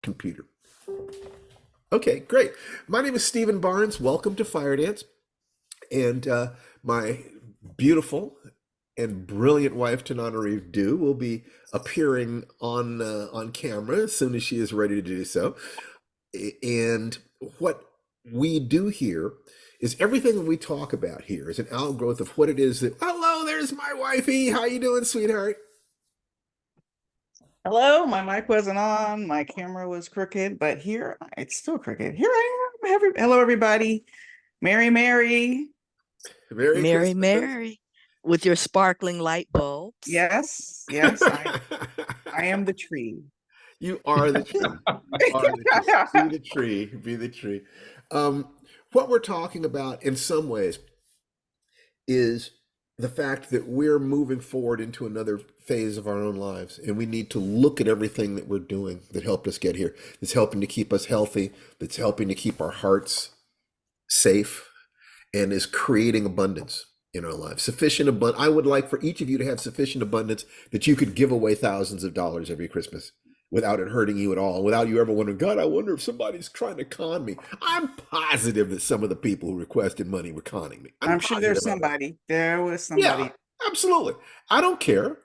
computer. Okay, great. My name is Stephen Barnes. Welcome to Firedance. And my beautiful and brilliant wife, Tananarive Dew, will be appearing on camera as soon as she is ready to do so. And what we do here is everything that we talk about here is an outgrowth of what it is that, hello, there's my wifey. How you doing, sweetheart? Hello, my mic wasn't on, my camera was crooked, but here it's still crooked. Here I am. Hello, everybody. Merry. Merry Mary, Christmas. Mary, with your sparkling light bulbs. Yes, I am the tree. You are the tree. You are the tree. Be the tree. Be the tree. Um, what we're talking about in some ways is the fact that we're moving forward into another phase of our own lives, and we need to look at everything that we're doing that helped us get here, that's helping to keep us healthy, that's helping to keep our hearts safe, and is creating abundance in our lives. Sufficient abundance. I would like for each of you to have sufficient abundance that you could give away thousands of dollars every Christmas without it hurting you at all, without you ever wondering, God, I wonder if somebody's trying to con me. I'm positive that some of the people who requested money were conning me. I'm I'm sure positive there's of it. somebody. There was Yeah, somebody. absolutely. I don't care.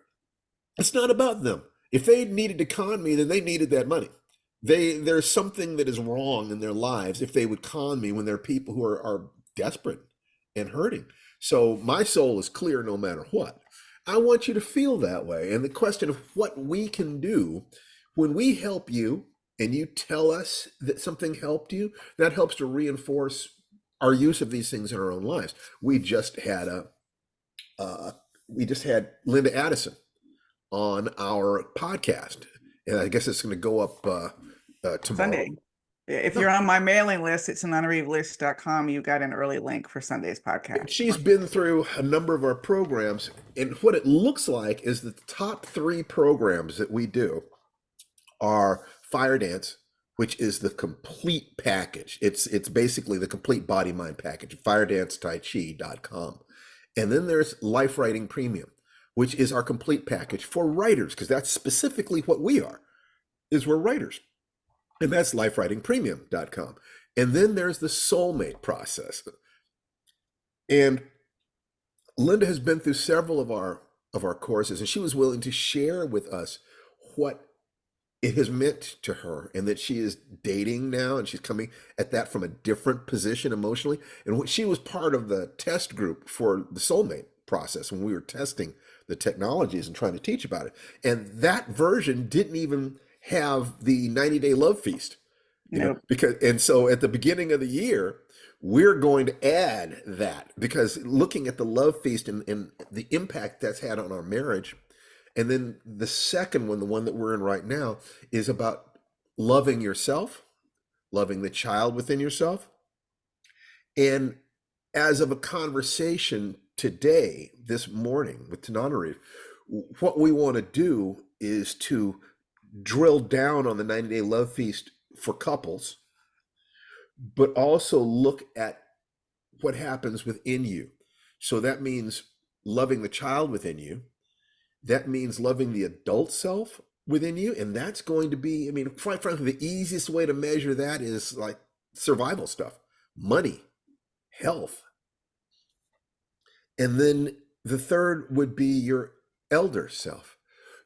It's not about them. If they needed to con me, then they needed that money. There's something that is wrong in their lives if they would con me when there are people who are desperate and hurting. So my soul is clear no matter what. I want you to feel that way. And the question of what we can do when we help you and you tell us that something helped you, that helps to reinforce our use of these things in our own lives. Uh, we just had Linda Addison on our podcast, and I guess it's going to go up tomorrow. Sunday. If No, you're on my mailing list, it's anonymouslist.com. You got an early link for Sunday's podcast. she's been through a number of our programs, and what it looks like is that the top three programs that we do are Firedance, which is the complete package. It's basically the complete body mind package. Firedancetaichi.com. And then there's Life Writing Premium, which is our complete package for writers, because that's specifically what we are, is we're writers. And that's lifewritingpremium.com. And then there's the soulmate process. And Linda has been through several of our courses, and she was willing to share with us what it has meant to her, and that she is dating now and she's coming at that from a different position emotionally. And when she was part of the test group for the soulmate process when we were testing the technologies and trying to teach about it, and that version didn't even have the 90-day love feast, Nope. because, and so at the beginning of the year we're going to add that, because looking at the love feast and the impact that's had on our marriage. And then the second one, the one that we're in right now, is about loving yourself, loving the child within yourself. And as of a conversation today, this morning with Tananarive, what we want to do is to drill down on the 90-day love feast for couples, but also look at what happens within you. So that means loving the child within you. That means loving the adult self within you. And that's going to be, I mean, quite frankly, the easiest way to measure that is like survival stuff, money, health. And then the third would be your elder self,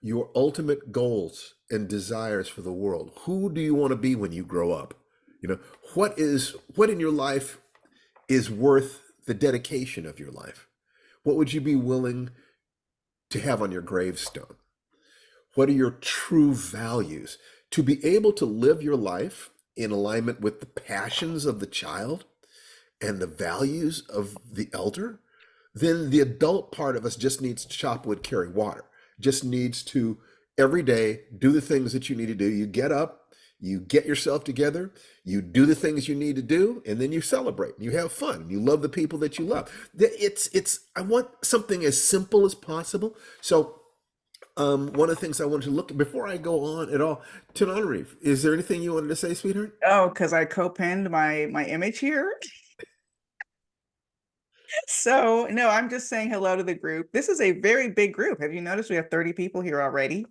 your ultimate goals and desires for the world. Who do you want to be when you grow up? What in your life is worth the dedication of your life? What would you be willing to have on your gravestone? What are your true values? To be able to live your life in alignment with the passions of the child and the values of the elder, then the adult part of us just needs to chop wood, carry water, just needs to every day do the things that you need to do. You get up, you get yourself together, you do the things you need to do, and then you celebrate. You have fun. You love the people that you love. I want something as simple as possible. So one of the things I wanted to look at before I go on at all, Tananarive, is there anything you wanted to say, sweetheart? Oh, because I co-pinned my image here. So no, I'm just saying hello to the group. This is a very big group. Have you noticed we have 30 people here already?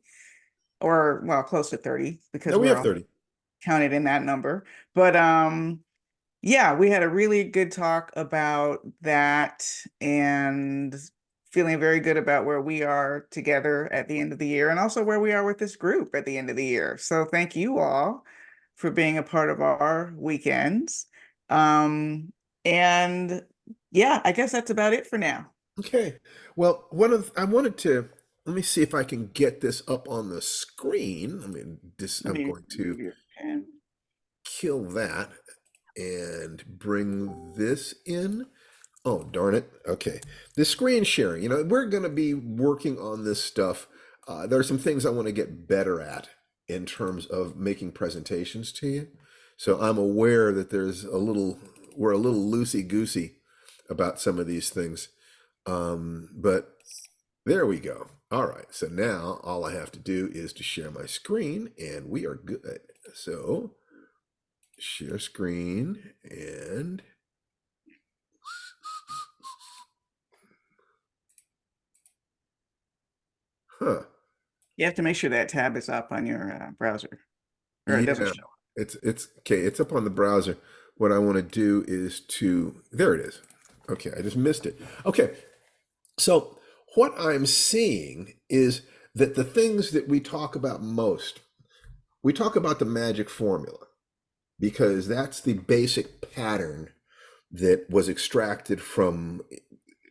Or well, close to 30 because No, we we're have all 30. counted in that number. But yeah, we had a really good talk about that and feeling very good about where we are together at the end of the year and also where we are with this group at the end of the year. So thank you all for being a part of our weekends. And yeah, I guess that's about it for now. Okay. Well, I wanted to let me see if I can get this up on the screen. I mean, Let I'm me going to move your pen. kill that and bring this in. Oh, darn it. Okay. The screen sharing, we're going to be working on this stuff. There are some things I want to get better at in terms of making presentations to you. So I'm aware that we're a little loosey-goosey about some of these things. But there we go. All right. So now all I have to do is to share my screen and we are good. So share screen and huh. You have to make sure that tab is up on your browser or it doesn't Yeah. show. It's okay. It's up on the browser. What I want to do is there it is. Okay, I just missed it. Okay. So what I'm seeing is that the things that we talk about most, we talk about the magic formula because that's the basic pattern that was extracted from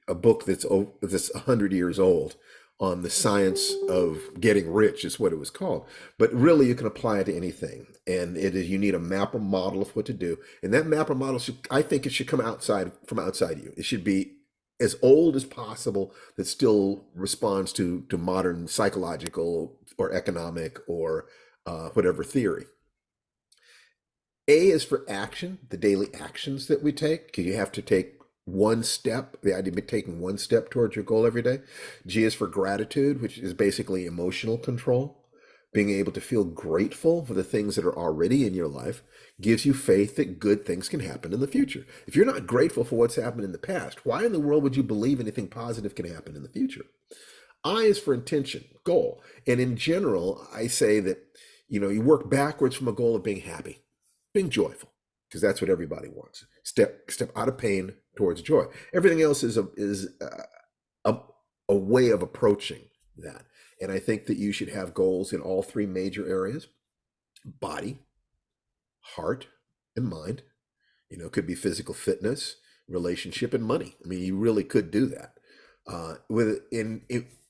a book that's 100 years old on the science of getting rich is what it was called. But really, you can apply it to anything, and it is you need a map or model of what to do, and that map or model I think it should come from outside you. It should be as old as possible that still responds to modern psychological or economic or whatever theory. A is for action, the daily actions that we take, because you have to take one step, the idea of taking one step towards your goal every day. G is for gratitude, which is basically emotional control. Being able to feel grateful for the things that are already in your life gives you faith that good things can happen in the future. If you're not grateful for what's happened in the past, why in the world would you believe anything positive can happen in the future? I is for intention, goal. And in general, I say that, you work backwards from a goal of being happy, being joyful, because that's what everybody wants. Step out of pain towards joy. Everything else is a, a way of approaching that. And I think that you should have goals in all three major areas: body, heart, and mind. It could be physical fitness, relationship, and money. I mean, you really could do that.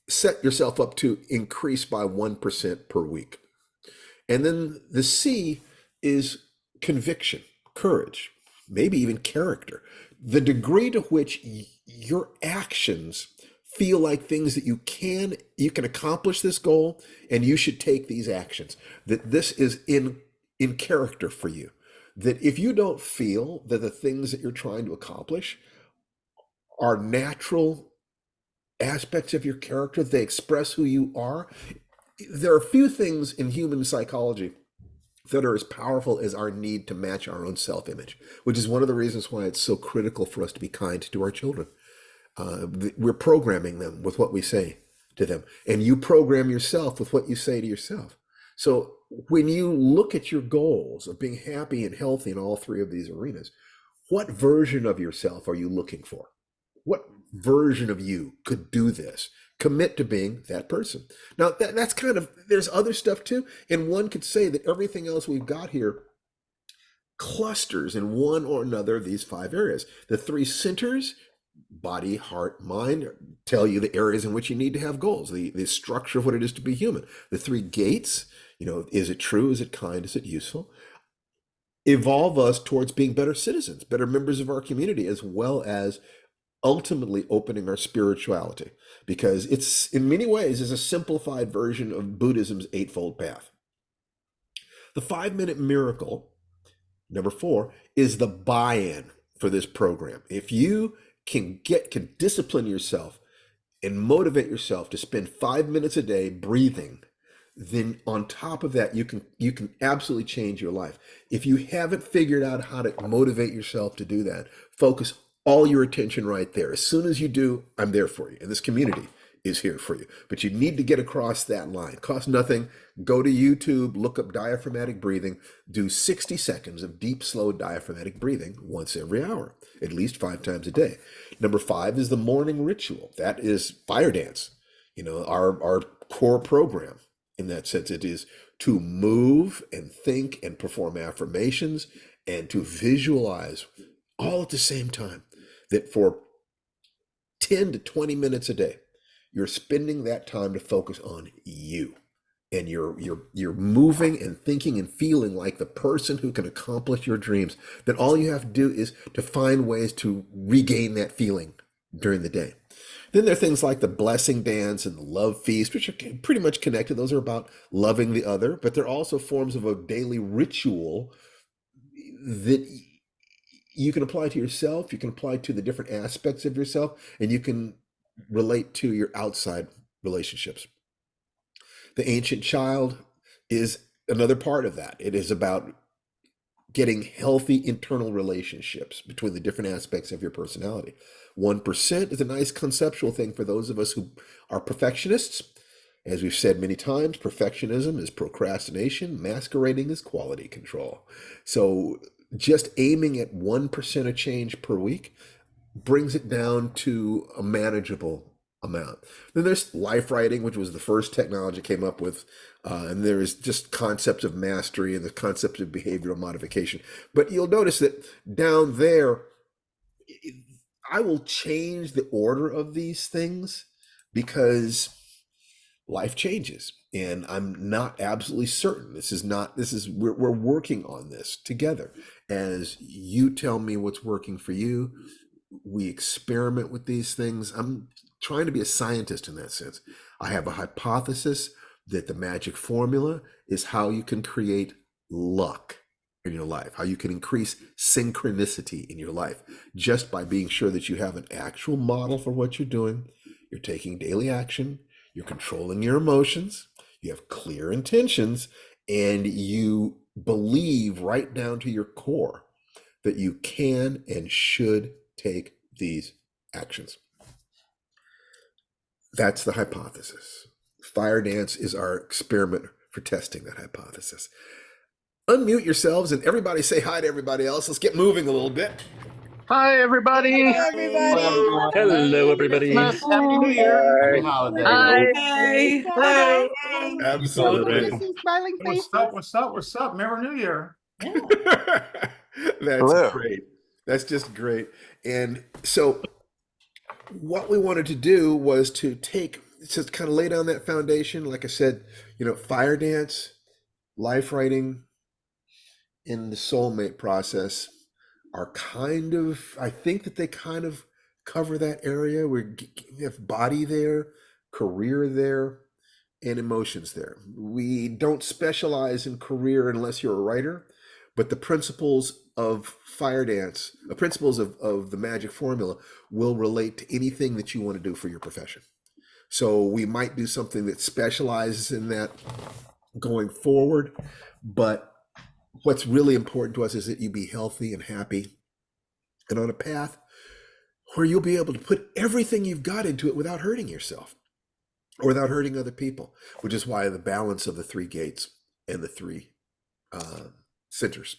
Set yourself up to increase by 1% per week. And then the C is conviction, courage, maybe even character. The degree to which your actions feel like things that you can accomplish this goal, and you should take these actions. That this is in character for you. That if you don't feel that the things that you're trying to accomplish are natural aspects of your character, they express who you are. There are few things in human psychology that are as powerful as our need to match our own self-image, which is one of the reasons why it's so critical for us to be kind to our children. We're programming them with what we say to them, and you program yourself with what you say to yourself. So when you look at your goals of being happy and healthy in all three of these arenas, what version of yourself are you looking for? What version of you could do this? Commit to being that person. Now, that's there's other stuff too. And one could say that everything else we've got here clusters in one or another of these five areas. The three centers, body, heart, mind, tell you the areas in which you need to have goals, the structure of what it is to be human. The three gates, is it true? Is it kind? Is it useful? Evolve us towards being better citizens, better members of our community, as well as ultimately opening our spirituality, because it's in many ways is a simplified version of Buddhism's eightfold path. The 5-minute miracle, number 4, is the buy-in for this program. If you can discipline yourself and motivate yourself to spend 5 minutes a day breathing, then on top of that, you can absolutely change your life. If you haven't figured out how to motivate yourself to do that, focus all your attention right there. As soon as you do, I'm there for you. And this community is here for you. But you need to get across that line. Cost nothing. Go to YouTube, look up diaphragmatic breathing, do 60 seconds of deep, slow diaphragmatic breathing once every hour, at least 5 times a day. Number 5 is the morning ritual. That is Firedance, our core program. In that sense, it is to move and think and perform affirmations and to visualize all at the same time, that for 10 to 20 minutes a day, you're spending that time to focus on you. And you're moving and thinking and feeling like the person who can accomplish your dreams. Then all you have to do is to find ways to regain that feeling during the day. Then there are things like the blessing dance and the love feast, which are pretty much connected. Those are about loving the other, but they're also forms of a daily ritual that you can apply to yourself, you can apply to the different aspects of yourself, and you can relate to your outside relationships. The ancient child is another part of that. It is about getting healthy internal relationships between the different aspects of your personality. 1% is a nice conceptual thing for those of us who are perfectionists. As we've said many times, perfectionism is procrastination, masquerading as quality control. So just aiming at 1% of change per week brings it down to a manageable amount. Then there's life writing, which was the first technology came up with, and there is just concepts of mastery and the concept of behavioral modification. But you'll notice that down there, I will change the order of these things because life changes, and I'm not absolutely certain. We're working on this together. As you tell me what's working for you, we experiment with these things. I'm trying to be a scientist in that sense. I have a hypothesis that the magic formula is how you can create luck in your life, how you can increase synchronicity in your life just by being sure that you have an actual model for what you're doing. You're taking daily action, you're controlling your emotions, you have clear intentions, and you believe right down to your core that you can and should take these actions. That's the hypothesis. Firedance is our experiment for testing that hypothesis. Unmute yourselves and everybody say hi to everybody else. Let's get moving a little bit. Hi, everybody. Hello, everybody. Hello, everybody. Happy New Year. Happy holidays. Hi. Hey, Hello. Absolutely. Good to see smiling faces. What's up? Remember New Year. Yeah. That's Hello. great. That's just great. And so what we wanted to do was to kind of lay down that foundation. Like I said, Firedance, life writing, and the soulmate process are I think that they kind of cover that area. We have body there, career there, and emotions there. We don't specialize in career unless you're a writer, but the principles of Firedance, the principles of the magic formula will relate to anything that you want to do for your profession. So we might do something that specializes in that going forward, but what's really important to us is that you be healthy and happy and on a path where you'll be able to put everything you've got into it without hurting yourself or without hurting other people, which is why the balance of the 3 gates and the 3 centers.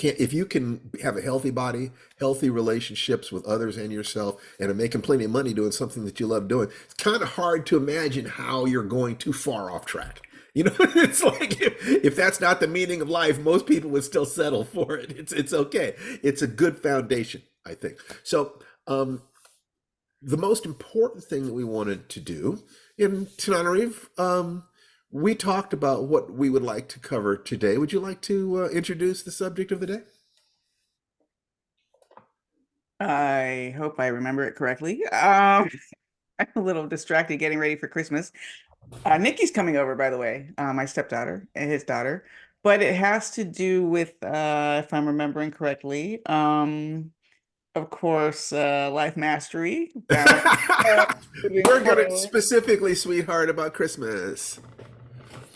If you can have a healthy body, healthy relationships with others and yourself, and are making plenty of money doing something that you love doing, it's kind of hard to imagine how you're going too far off track. It's like if that's not the meaning of life, most people would still settle for it. It's okay. It's a good foundation, I think. So the most important thing that we wanted to do in Tananarive, we talked about what we would like to cover today. Would you like to introduce the subject of the day? I hope I remember it correctly. I'm a little distracted getting ready for Christmas. Nikki's coming over, by the way, my stepdaughter and his daughter, but it has to do with, if I'm remembering correctly, of course, life mastery. We're going to specifically, sweetheart, about Christmas.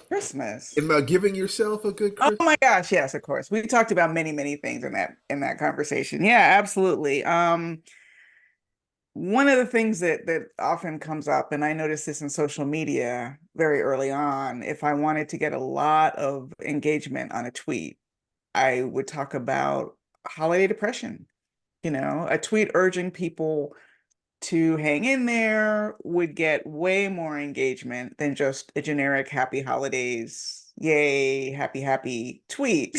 Christmas. And about giving yourself a good Christmas. Oh my gosh, yes, of course. We talked about many things in that conversation. Yeah, absolutely. one of the things that often comes up, and I noticed this in social media very early on, if I wanted to get a lot of engagement on a tweet, I would talk about holiday depression. A tweet urging people to hang in there would get way more engagement than just a generic happy holidays, yay, happy, happy tweet.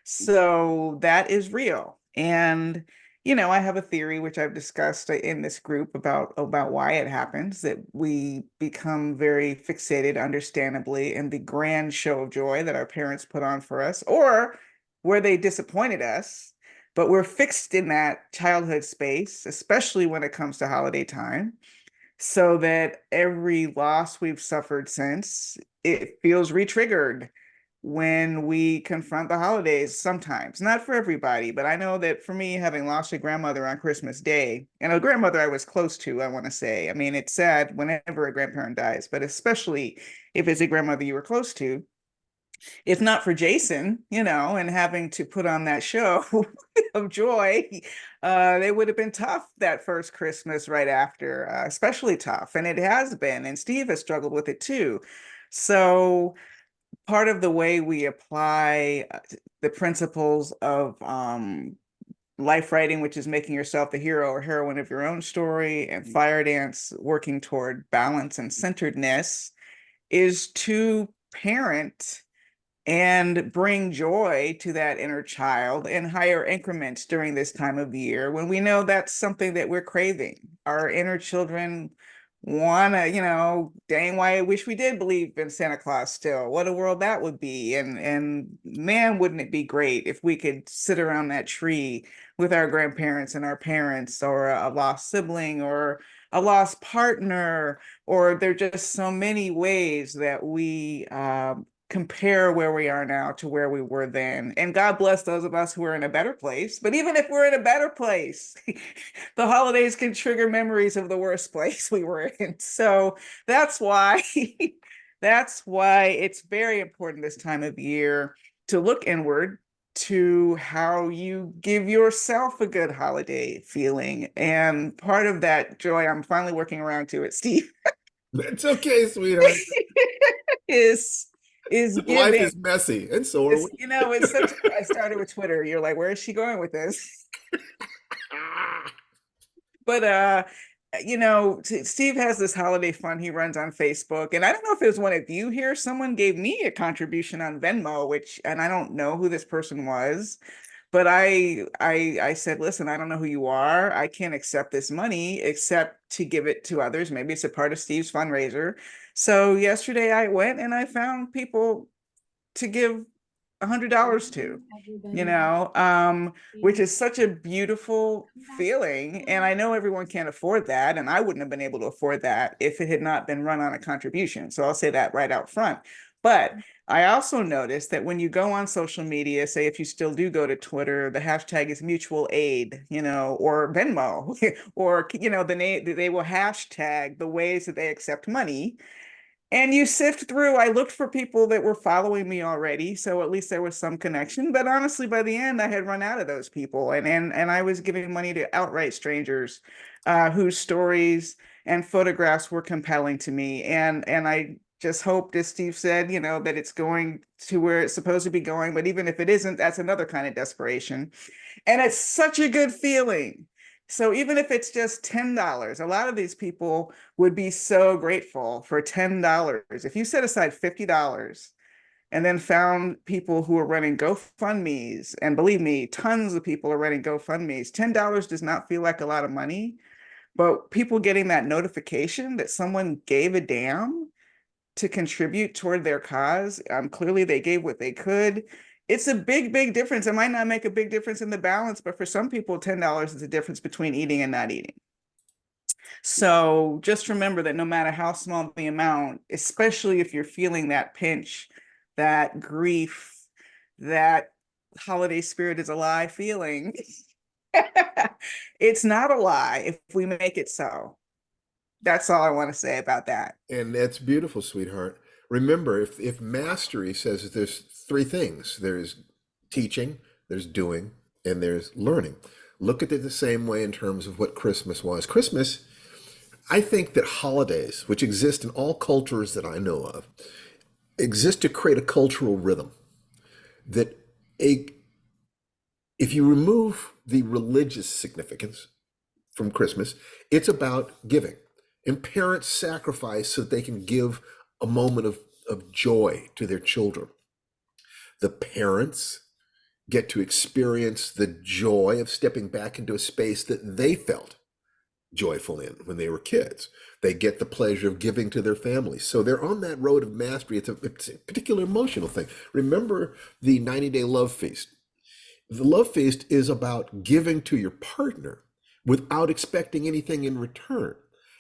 So that is real. And, I have a theory which I've discussed in this group about why it happens, that we become very fixated, understandably, in the grand show of joy that our parents put on for us, or where they disappointed us, but we're fixed in that childhood space, especially when it comes to holiday time, so that every loss we've suffered since, it feels re-triggered when we confront the holidays sometimes. Not for everybody, but I know that for me, having lost a grandmother on Christmas Day, and a grandmother I was close to, I want to say, I mean, it's sad whenever a grandparent dies, but especially if it's a grandmother you were close to. If not for Jason, and having to put on that show of joy, they would have been tough that first Christmas right after, especially tough. And it has been. And Steve has struggled with it too. So part of the way we apply the principles of life writing, which is making yourself the hero or heroine of your own story, and Firedance, working toward balance and centeredness, is to parent and bring joy to that inner child in higher increments during this time of year, when we know that's something that we're craving. Our inner children wanna, dang, why I wish we did believe in Santa Claus still. What a world that would be. And man, wouldn't it be great if we could sit around that tree with our grandparents and our parents, or a lost sibling, or a lost partner, or there are just so many ways that we compare where we are now to where we were then. And God bless those of us who are in a better place. But even if we're in a better place, the holidays can trigger memories of the worst place we were in. So that's why it's very important this time of year to look inward to how you give yourself a good holiday feeling. And part of that joy, I'm finally working around to it, Steve, It's okay, sweetheart. is Life giving. is messy, and so are we. It's such. I started with Twitter. You're like, where is she going with this? But Steve has this holiday fund he runs on Facebook, and I don't know if it was one of you here. Someone gave me a contribution on Venmo, and I don't know who this person was, but I said, listen, I don't know who you are. I can't accept this money except to give it to others. Maybe it's a part of Steve's fundraiser. So yesterday I went and I found people to give $100 to, which is such a beautiful feeling. And I know everyone can't afford that. And I wouldn't have been able to afford that if it had not been run on a contribution. So I'll say that right out front. But I also noticed that when you go on social media, say if you still do go to Twitter, the hashtag is mutual aid, or Venmo, or, they will hashtag the ways that they accept money. And you sift through. I looked for people that were following me already, so at least there was some connection. But honestly, by the end, I had run out of those people, and I was giving money to outright strangers, whose stories and photographs were compelling to me. And I just hoped, as Steve said, that it's going to where it's supposed to be going. But even if it isn't, that's another kind of desperation. And it's such a good feeling. So even if it's just $10, a lot of these people would be so grateful for $10. If you set aside $50 and then found people who are running GoFundMe's, and believe me, tons of people are running GoFundMe's, $10 does not feel like a lot of money, but people getting that notification that someone gave a damn to contribute toward their cause, clearly they gave what they could. It's a big, big difference. It might not make a big difference in the balance, but for some people, $10 is the difference between eating and not eating. So just remember that no matter how small the amount, especially if you're feeling that pinch, that grief, that holiday spirit is a lie feeling, it's not a lie if we make it so. That's all I want to say about that. And that's beautiful, sweetheart. Remember, if mastery says that there's three things: there's teaching, there's doing, and there's learning. look at it the same way in terms of what Christmas was. Christmas, I think that holidays, which exist in all cultures that I know of, exist to create a cultural rhythm that a if you remove the religious significance from Christmas, it's about giving. And parents sacrifice so that they can give a moment of joy to their children. The parents get to experience the joy of stepping back into a space that they felt joyful in when they were kids. They get the pleasure of giving to their families. So they're on that road of mastery. It's a particular emotional thing. Remember the 90-day love feast. The love feast is about giving to your partner without expecting anything in return.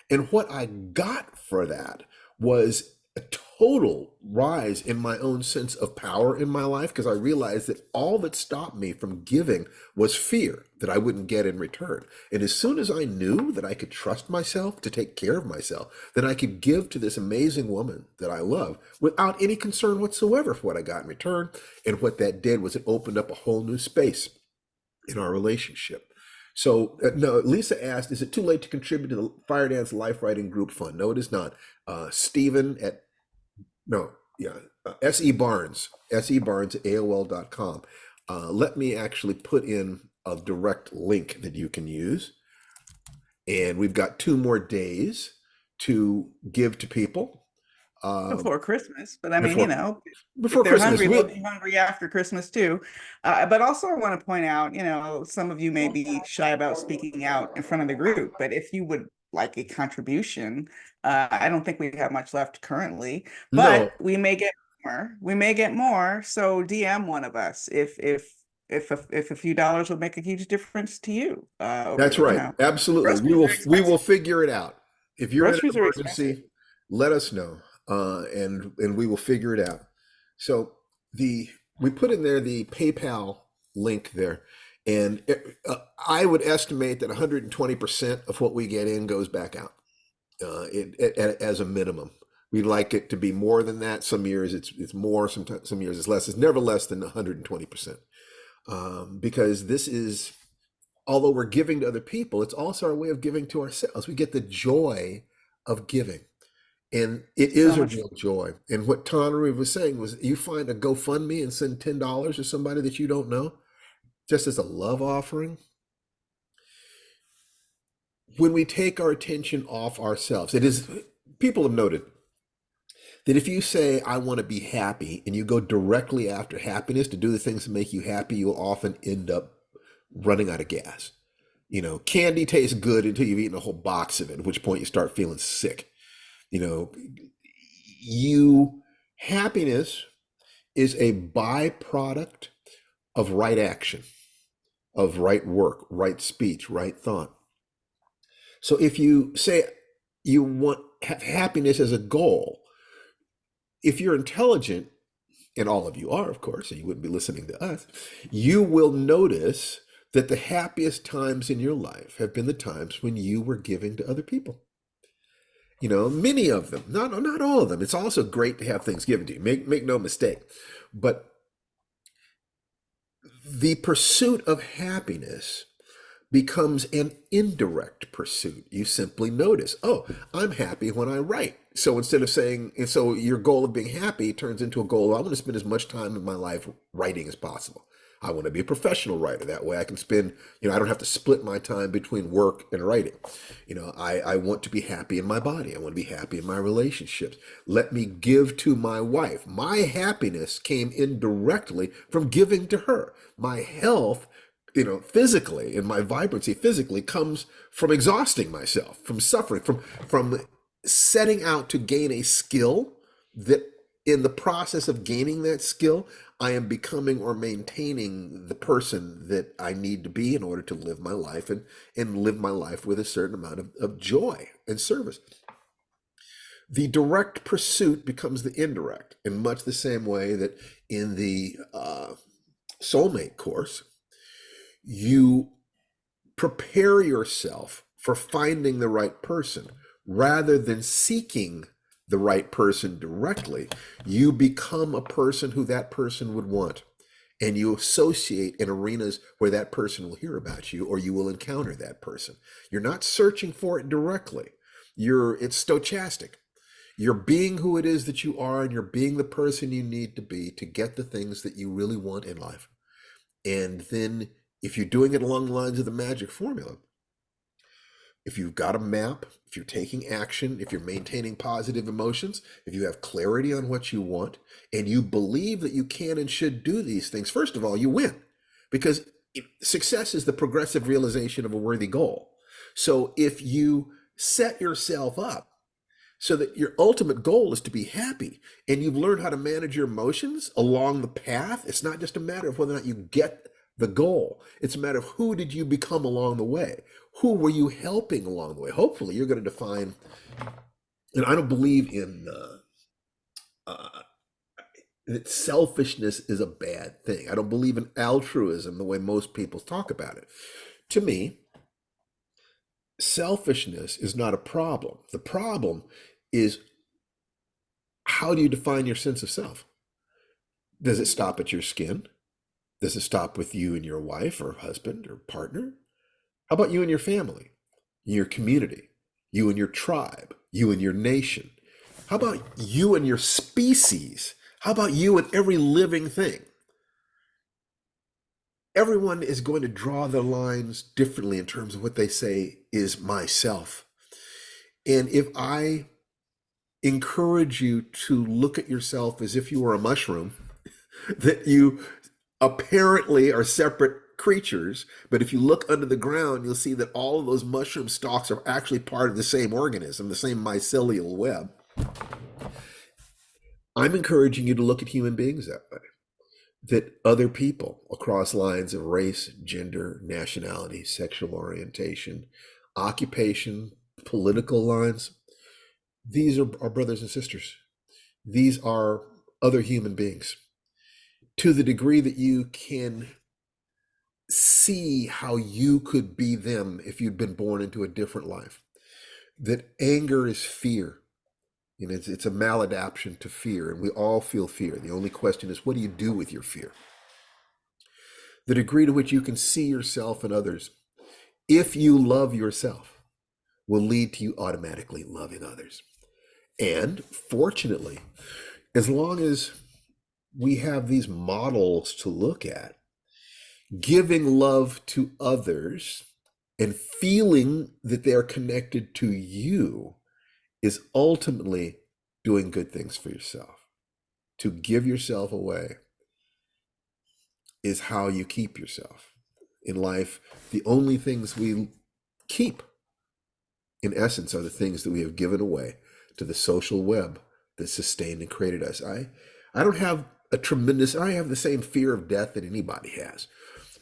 And what I got for that was a total rise in my own sense of power in my life, because I realized that all that stopped me from giving was fear that I wouldn't get in return. And as soon as I knew that I could trust myself to take care of myself, then I could give to this amazing woman that I love without any concern whatsoever for what I got in return. And what that did was it opened up a whole new space in our relationship. So, no, Lisa asked, is it too late to contribute to the Firedance Life Writing Group Fund? No, it is not. Stephen at, no, yeah, S.E. Barnes at AOL.com. Let me actually put in a direct link that you can use. And we've got 2 more days to give to people. Before Christmas, but I mean, before if they're Christmas, hungry, they'll be hungry after Christmas too. But also, I want to point out, some of you may be shy about speaking out in front of the group, but if you would like a contribution, I don't think we have much left currently, but we may get more. We may get more. So DM one of us if a few dollars would make a huge difference to you. That's right. Absolutely. We will figure it out. If you're in an emergency, let us know. And we will figure it out. So we put in there the PayPal link there, and I would estimate that 120% of what we get in goes back out, as a minimum. We'd like it to be more than that. Some years it's more, some years it's less. It's never less than 120%, because this is, although we're giving to other people, it's also our way of giving to ourselves. We get the joy of giving. And it is a real joy. And what Tanri was saying was, you find a GoFundMe and send $10 to somebody that you don't know, just as a love offering. When we take our attention off ourselves, people have noted that if you say, I want to be happy, and you go directly after happiness to do the things that make you happy, you'll often end up running out of gas. Candy tastes good until you've eaten a whole box of it, at which point you start feeling sick. Happiness is a byproduct of right action, of right work, right speech, right thought. So if you say you have happiness as a goal, if you're intelligent, and all of you are, of course, and you wouldn't be listening to us, you will notice that the happiest times in your life have been the times when you were giving to other people. Many of them, not all of them. It's also great to have things given to you. Make no mistake. But the pursuit of happiness becomes an indirect pursuit. You simply notice, oh, I'm happy when I write. So instead of saying, and so your goal of being happy turns into a goal, I'm going to spend as much time in my life writing as possible. I want to be a professional writer. That way I can spend, I don't have to split my time between work and writing. I want to be happy in my body. I want to be happy in my relationships. Let me give to my wife. My happiness came indirectly from giving to her. My health, physically, and my vibrancy physically comes from exhausting myself, from suffering, from setting out to gain a skill that in the process of gaining that skill, I am becoming or maintaining the person that I need to be in order to live my life and live my life with a certain amount of joy and service. The direct pursuit becomes the indirect, in much the same way that in the soulmate course, you prepare yourself for finding the right person rather than seeking the right person directly. You become a person who that person would want. and you associate in arenas where that person will hear about you or you will encounter that person. You're not searching for it directly. It's stochastic. You're being who it is that you are, and you're being the person you need to be to get the things that you really want in life. And then if you're doing it along the lines of the magic formula, if you've got a map, if you're taking action, if you're maintaining positive emotions, if you have clarity on what you want, and you believe that you can and should do these things, first of all, you win. Because success is the progressive realization of a worthy goal. So if you set yourself up so that your ultimate goal is to be happy, and you've learned how to manage your emotions along the path, it's not just a matter of whether or not you get the goal. It's a matter of who did you become along the way? Who were you helping along the way? Hopefully you're going to define, and I don't believe in that selfishness is a bad thing. I don't believe in altruism the way most people talk about it. To me, selfishness is not a problem. The problem is, how do you define your sense of self? Does it stop at your skin? Does it stop with you and your wife or husband or partner? How about you and your family, your community, you and your tribe, you and your nation? How about you and your species? How about you and every living thing? Everyone is going to draw their lines differently in terms of what they say is myself. And if I encourage you to look at yourself as if you were a mushroom, that you apparently are separate creatures, but if you look under the ground, you'll see that all of those mushroom stalks are actually part of the same organism, the same mycelial web. I'm encouraging you to look at human beings that way, that other people across lines of race, gender, nationality, sexual orientation, occupation, political lines, these are our brothers and sisters. These are other human beings. To the degree that you can see how you could be them if you'd been born into a different life, that anger is fear. You know, it's a maladaptation to fear, and we all feel fear. The only question is, what do you do with your fear? The degree to which you can see yourself and others, if you love yourself, will lead to you automatically loving others. And fortunately, as long as we have these models to look at, giving love to others and feeling that they are connected to you is ultimately doing good things for yourself. To give yourself away is how you keep yourself. In life, the only things we keep, in essence, are the things that we have given away to the social web that sustained and created us. I don't have I have the same fear of death that anybody has,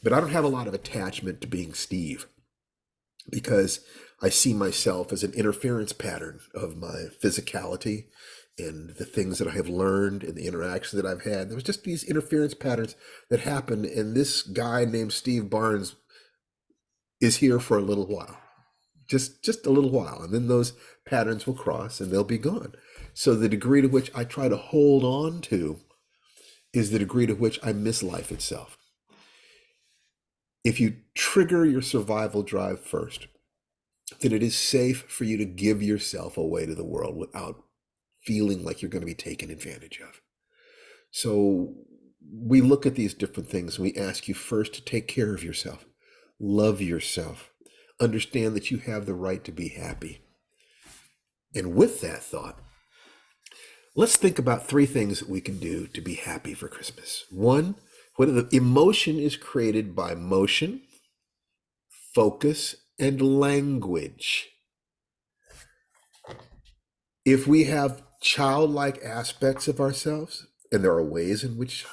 but I don't have a lot of attachment to being Steve, because I see myself as an interference pattern of my physicality and the things that I have learned and the interactions that I've had. There was just these interference patterns that happened, and this guy named Steve Barnes is here for a little while, just a little while, and then those patterns will cross and they'll be gone. So the degree to which I try to hold on to is the degree to which I miss life itself. If you trigger your survival drive first, then it is safe for you to give yourself away to the world without feeling like you're going to be taken advantage of. So we look at these different things and we ask you first to take care of yourself, love yourself, understand that you have the right to be happy. And with that thought, let's think about 3 things that we can do to be happy for Christmas. 1, whether the emotion is created by motion, focus, and language. If we have childlike aspects of ourselves, and there are ways in which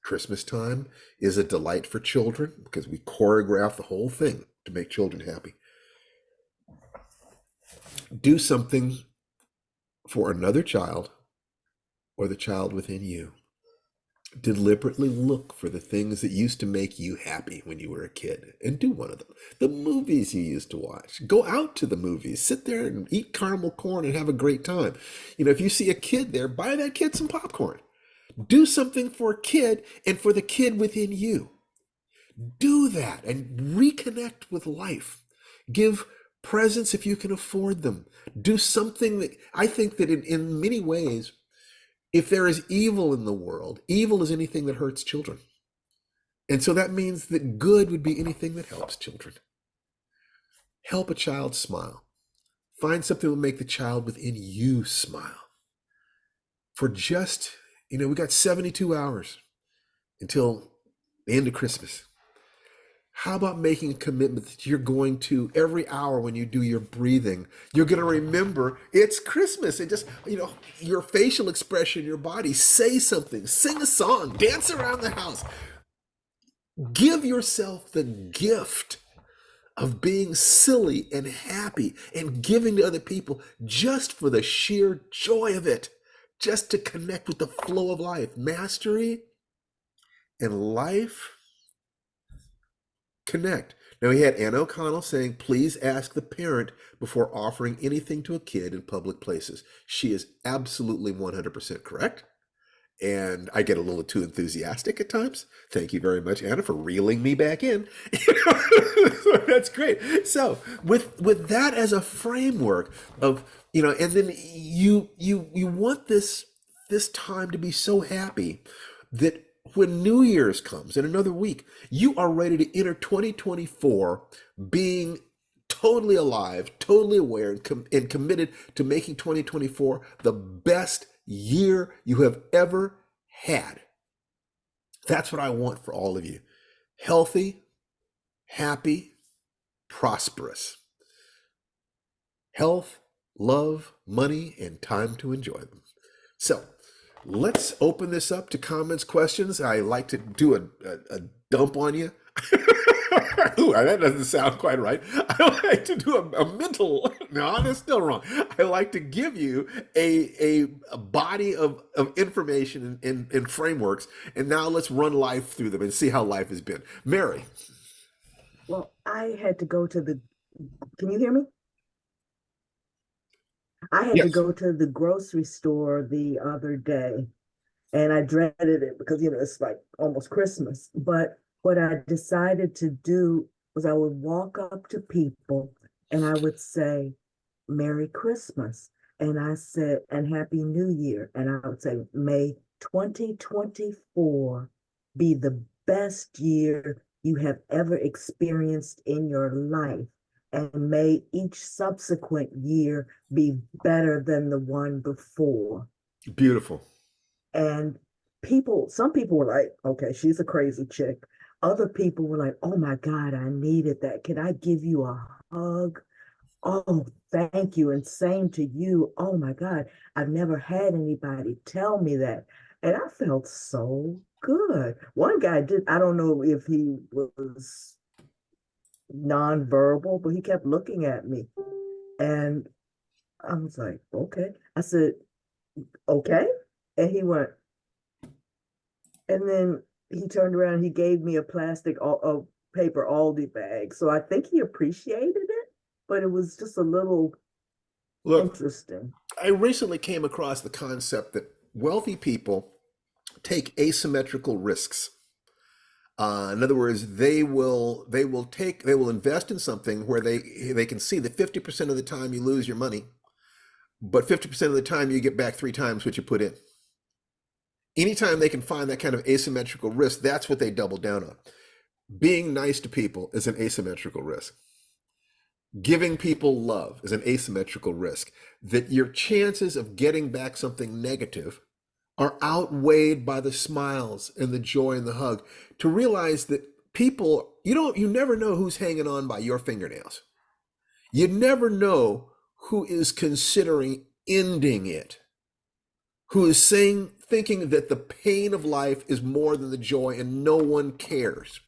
Christmas time is a delight for children, because we choreograph the whole thing to make children happy, do something for another child or the child within you. Deliberately look for the things that used to make you happy when you were a kid and do one of them. The movies you used to watch. Go out to the movies. Sit there and eat caramel corn and have a great time. You know, if you see a kid there, buy that kid some popcorn. Do something for a kid and for the kid within you. Do that and reconnect with life. Give presents if you can afford them. Do something that I think that in many ways, if there is evil in the world, evil is anything that hurts children. And so that means that good would be anything that helps children. Help a child smile. Find something that will make the child within you smile. For just, we got 72 hours until the end of Christmas. How about making a commitment that you're going to, every hour when you do your breathing, you're going to remember it's Christmas, and just, your facial expression, your body, say something, sing a song, dance around the house. Give yourself the gift of being silly and happy and giving to other people just for the sheer joy of it, just to connect with the flow of life. Mastery and life connect. Now, he had Ann O'Connell saying, please ask the parent before offering anything to a kid in public places. She is absolutely 100% correct. And I get a little too enthusiastic at times. Thank you very much, Anna, for reeling me back in. That's great. So with that as a framework of, and then you want this time to be so happy that when New Year's comes in another week, you are ready to enter 2024 being totally alive, totally aware, and committed to making 2024 the best year you have ever had. That's what I want for all of you. Healthy, happy, prosperous. Health, love, money, and time to enjoy them. So let's open this up to comments, questions. I like to do a dump on you. Ooh, that doesn't sound quite right. I like to do a mental, no, that's still wrong. I like to give you a body of information and frameworks, and now let's run life through them and see how life has been. Mary. Well, I had to go to can you hear me? I had to Yes. go to the grocery store the other day, and I dreaded it because, it's like almost Christmas. But what I decided to do was I would walk up to people and I would say, Merry Christmas. And I said, and Happy New Year. And I would say, may 2024 be the best year you have ever experienced in your life. And may each subsequent year be better than the one before. Beautiful. And some people were like, okay, she's a crazy chick. Other people were like, oh my God, I needed that. Can I give you a hug? Oh, thank you. And same to you. Oh my God, I've never had anybody tell me that. And I felt so good. One guy did, I don't know if he was nonverbal, but he kept looking at me. And I was like, okay. I said, okay. And he went, and then he turned around and he gave me a plastic paper Aldi bag. So I think he appreciated it, but it was just a little interesting. I recently came across the concept that wealthy people take asymmetrical risks. In other words, they will invest in something where they can see that 50% of the time you lose your money, but 50% of the time you get back 3 times what you put in. Anytime they can find that kind of asymmetrical risk, that's what they double down on. Being nice to people is an asymmetrical risk. Giving people love is an asymmetrical risk. That your chances of getting back something negative are outweighed by the smiles and the joy and the hug. To realize that people, you never know who's hanging on by your fingernails. You never know who is considering ending it, who is thinking that the pain of life is more than the joy and no one cares.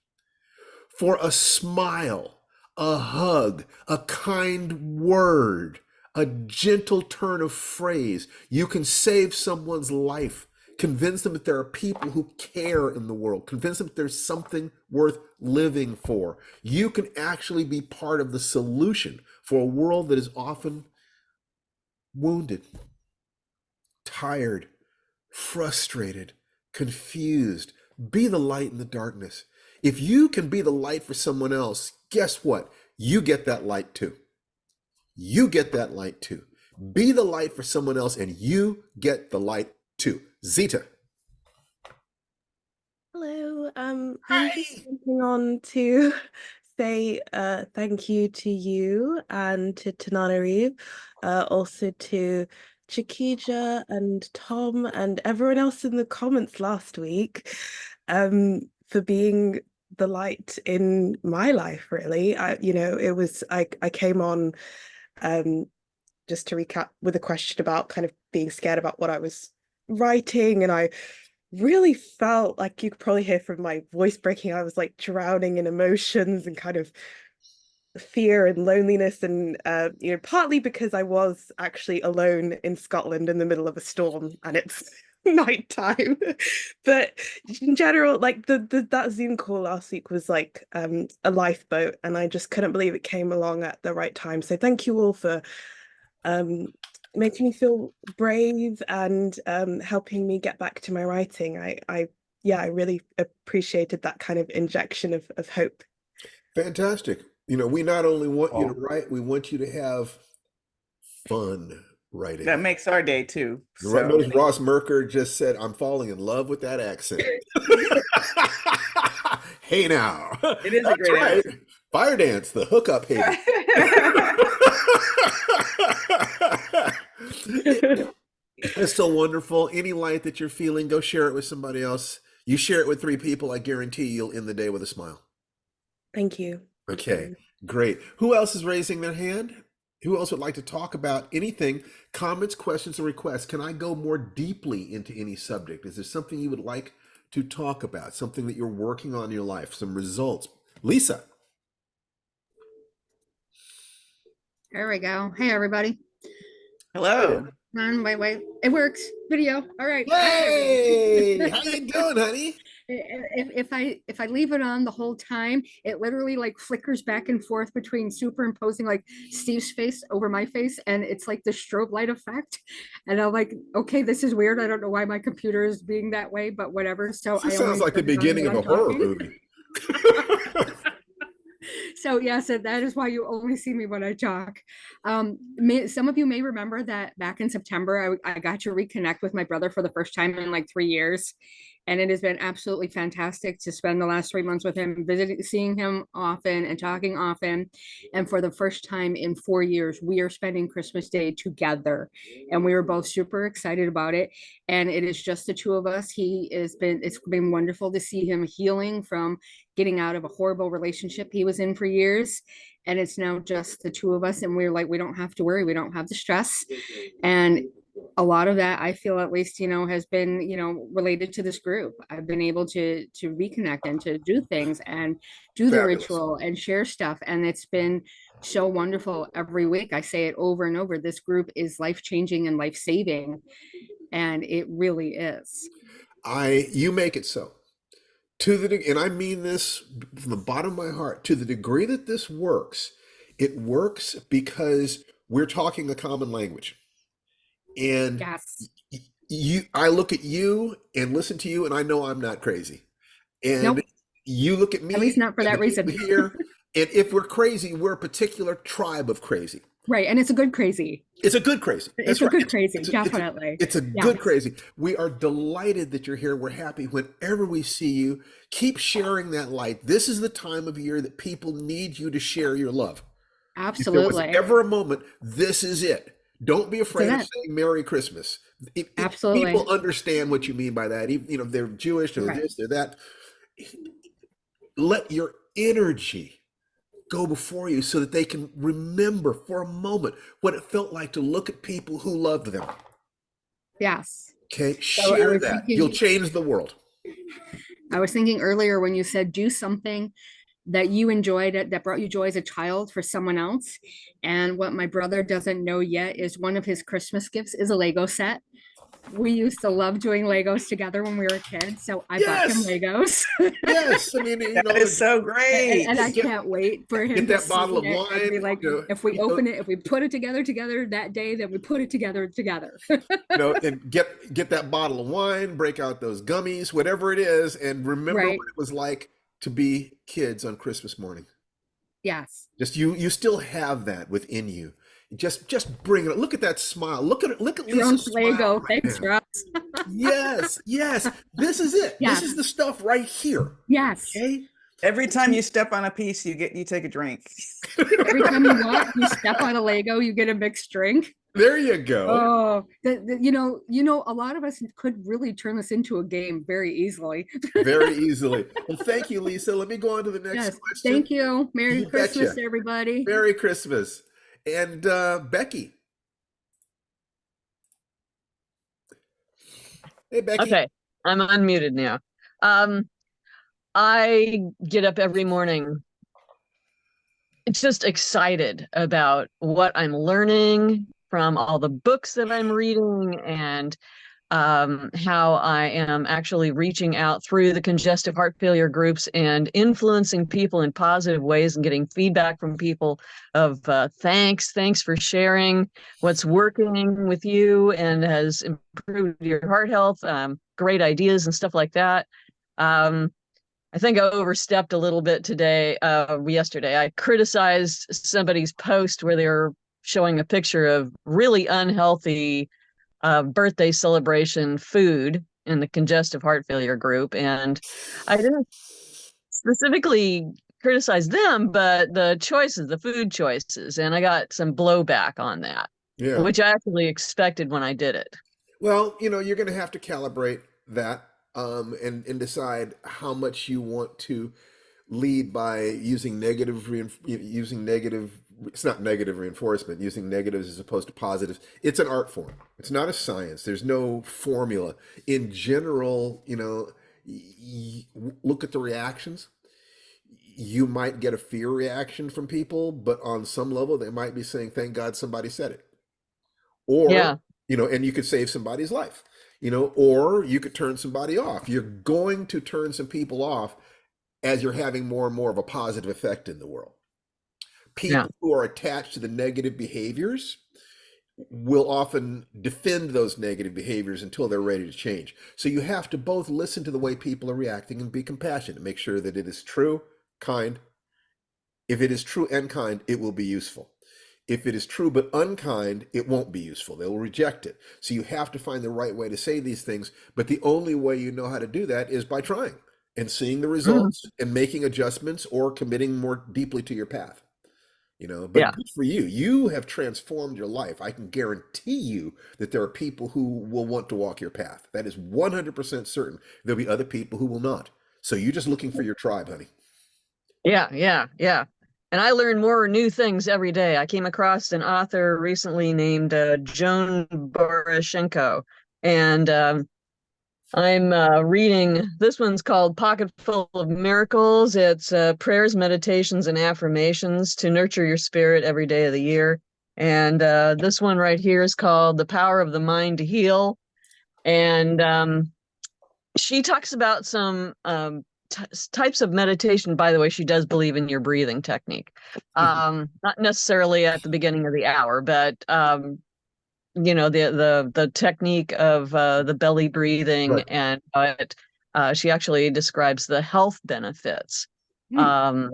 For a smile, a hug, a kind word, a gentle turn of phrase, you can save someone's life. Convince them that there are people who care in the world. Convince them that there's something worth living for. You can actually be part of the solution for a world that is often wounded, tired, frustrated, confused. Be the light in the darkness. If you can be the light for someone else, guess what? You get that light too. You get that light too. Be the light for someone else and you get the light too. Zita. Hello. I'm Hi. just jumping on to say thank you to you and to Tananarive, also to Chiquija and Tom and everyone else in the comments last week, for being the light in my life, really. I came on just to recap with a question about kind of being scared about what I was writing, and I really felt like, you could probably hear from my voice breaking, I was like drowning in emotions and kind of fear and loneliness, and partly because I was actually alone in Scotland in the middle of a storm and it's nighttime. But in general, like that Zoom call last week was like a lifeboat, and I just couldn't believe it came along at the right time. So thank you all for making me feel brave and helping me get back to my writing. I really appreciated that kind of injection of hope. Fantastic. We not only want you to write, we want you to have fun writing. That makes our day too. Right. So Notice Ross Merker just said, I'm falling in love with that accent. Hey now. it is a That's great right. answer. Firedance, the hookup hater. It's so wonderful. Any light that you're feeling, go share it with somebody else. You share it with 3 people, I guarantee you'll end the day with a smile. Thank you. Okay, great. Who else is raising their hand? Who else would like to talk about anything? Comments, questions, or requests? Can I go more deeply into any subject? Is there something you would like to talk about? Something that you're working on in your life? Some results? Lisa. There we go. Hey, everybody. Hello. Wait. It works. Video. All right. Hey, how you doing, honey? If I leave it on the whole time, it literally like flickers back and forth between superimposing like Steve's face over my face, and it's like the strobe light effect. And I'm like, okay, this is weird. I don't know why my computer is being that way, but whatever. So This sounds like the beginning of a horror movie. So yes, that is why you only see me when I talk. Some of you may remember that back in September, I got to reconnect with my brother for the first time in like 3 years. And it has been absolutely fantastic to spend the last 3 months with him, seeing him often and talking often. And for the first time in 4 years, we are spending Christmas Day together. And we were both super excited about it. And it is just the two of us. It's been wonderful to see him healing from getting out of a horrible relationship he was in for years. And it's now just the two of us. And we're like, we don't have to worry. We don't have the stress. And a lot of that, I feel at least, has been, related to this group. I've been able to reconnect and to do things and do the ritual and share stuff. And it's been so wonderful every week. I say it over and over. This group is life-changing and life-saving. And it really is. You make it so. And I mean this from the bottom of my heart, to the degree that this works, it works because we're talking a common language. And yes. I look at you and listen to you, and I know I'm not crazy. And nope. You look at me, at least not for that reason. Here, and if we're crazy, we're a particular tribe of crazy. Right, and it's a good crazy. It's a good crazy. It's a good crazy, definitely. It's a good crazy. We are delighted that you're here. We're happy whenever we see you. Keep sharing that light. This is the time of year that people need you to share your love. Absolutely. If there was ever a moment, this is it. Don't be afraid of saying Merry Christmas. Absolutely. People understand what you mean by that. Even they're Jewish, or this, or that. Let your energy go before you so that they can remember for a moment what it felt like to look at people who loved them. Yes. Okay, share that. You'll change the world. I was thinking earlier when you said do something that you enjoyed, that brought you joy as a child for someone else. And what my brother doesn't know yet is one of his Christmas gifts is a Lego set. We used to love doing Legos together when we were kids, so I bought him Yes. Legos. Yes, I mean, you That know, is so great. And I Get- can't wait for him get to that bottle of see it and be wine, like, you know, if we open it, if we put it together that day, then we put it together. and get that bottle of wine, break out those gummies, whatever it is, and remember Right. what it was like to be kids on Christmas morning. Yes. Just you still have that within you. Just bring it. Look at that smile. Look at Drunk Lisa's smile Lego. right Thanks, now. Ross. Yes, yes. This is it. Yes. This is the stuff right here. Yes. Okay. Every time you step on a piece, you take a drink. Every time you step on a Lego, you get a mixed drink. There you go. Oh, a lot of us could really turn this into a game very easily. Very easily. Well, thank you, Lisa. Let me go on to the next Yes. question. Thank you. Merry You Christmas, betcha. everybody. Merry Christmas. And Becky. Hey, Becky. Okay, I'm unmuted now. I get up every morning just excited about what I'm learning from all the books that I'm reading, and how I am actually reaching out through the congestive heart failure groups and influencing people in positive ways and getting feedback from people of thanks for sharing what's working with you and has improved your heart health, great ideas and stuff like that. I think I overstepped a little bit yesterday. I criticized somebody's post where they were showing a picture of really unhealthy birthday celebration food in the congestive heart failure group. And I didn't specifically criticize them, but the food choices. And I got some blowback on that, which I actually expected when I did it. Well, you're going to have to calibrate that and decide how much you want to lead by using it's not negative reinforcement, using negatives as opposed to positives. It's an art form. It's not a science. There's no formula. In general, look at the reactions. You might get a fear reaction from people, but on some level, they might be saying, thank God somebody said it. Or, and you could save somebody's life, or you could turn somebody off. You're going to turn some people off as you're having more and more of a positive effect in the world. People who are attached to the negative behaviors will often defend those negative behaviors until they're ready to change. So you have to both listen to the way people are reacting and be compassionate, make sure that it is true, kind. If it is true and kind, it will be useful. If it is true but unkind, it won't be useful. They will reject it. So you have to find the right way to say these things, but the only way you know how to do that is by trying and seeing the results and making adjustments or committing more deeply to your path. But good for you. You have transformed your life. I can guarantee you that there are people who will want to walk your path. That is 100% certain. There'll be other people who will not. So you're just looking for your tribe, honey. Yeah. And I learn more new things every day. I came across an author recently named Joan Boroshenko, and I'm reading, this one's called Pocket Full of Miracles. It's prayers, meditations, and affirmations to nurture your spirit every day of the year. And this one right here is called The Power of the Mind to Heal. And she talks about some types of meditation. By the way, she does believe in your breathing technique. Not necessarily at the beginning of the hour, but the technique of the belly breathing, and she actually describes the health benefits of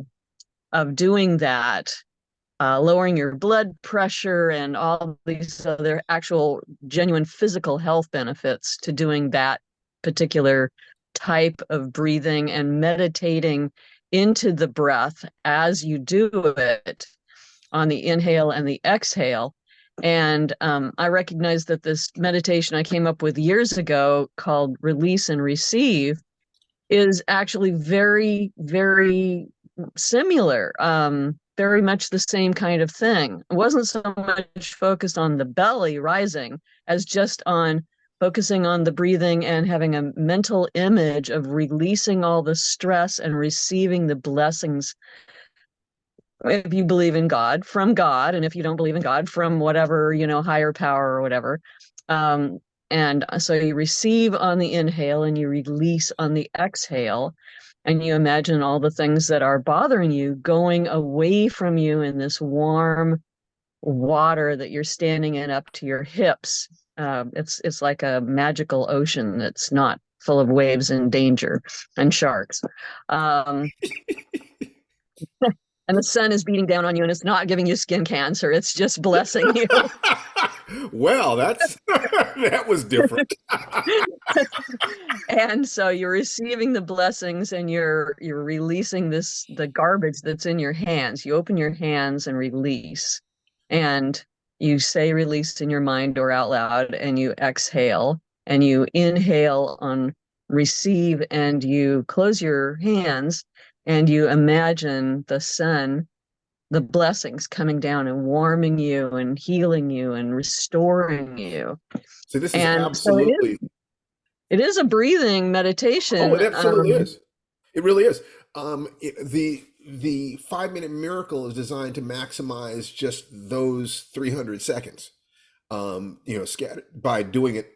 doing that, lowering your blood pressure and all these other actual genuine physical health benefits to doing that particular type of breathing and meditating into the breath as you do it on the inhale and the exhale. And I recognize that this meditation I came up with years ago called Release and Receive is actually very, very similar, very much the same kind of thing. It wasn't so much focused on the belly rising as just on focusing on the breathing and having a mental image of releasing all the stress and receiving the blessings, if you believe in God, from God, and if you don't believe in God, from whatever, higher power or whatever, And so you receive on the inhale and you release on the exhale. And you imagine all the things that are bothering you going away from you in this warm water that you're standing in up to your hips. It's like a magical ocean that's not full of waves and danger and sharks. And the sun is beating down on you and it's not giving you skin cancer. It's just blessing you. Well, that's that was different. And so you're receiving the blessings and you're releasing the garbage that's in your hands. You open your hands and release. And you say release in your mind or out loud, and you exhale and you inhale on receive, and you close your hands and you imagine the sun, the blessings coming down and warming you and healing you and restoring you. So this is And absolutely. it is a breathing meditation. Oh, it absolutely is. It really is. The 5-minute miracle is designed to maximize just those 300 seconds. By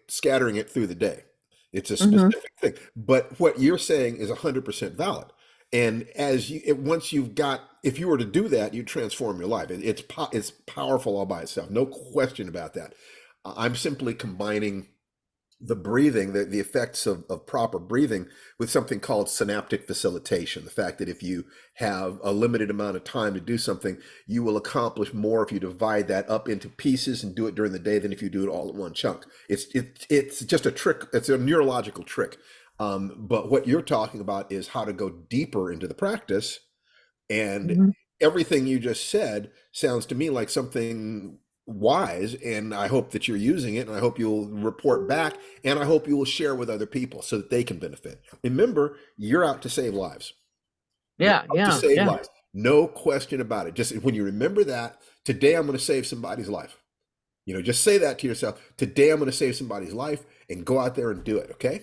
scattering it through the day. It's a specific thing. But what you're saying is 100% valid. And if you were to do that, you transform your life. It's powerful all by itself. No question about that. I'm simply combining the breathing, the effects of proper breathing with something called synaptic facilitation. The fact that if you have a limited amount of time to do something, you will accomplish more if you divide that up into pieces and do it during the day than if you do it all in one chunk. It's just a trick. It's a neurological trick. But what you're talking about is how to go deeper into the practice. And everything you just said sounds to me like something wise, and I hope that you're using it, and I hope you'll report back, and I hope you will share with other people so that they can benefit. Remember, you're out to save lives. To save lives. No question about it. Just when you remember that, today I'm going to save somebody's life. Just say that to yourself. Today I'm going to save somebody's life, and go out there and do it. Okay.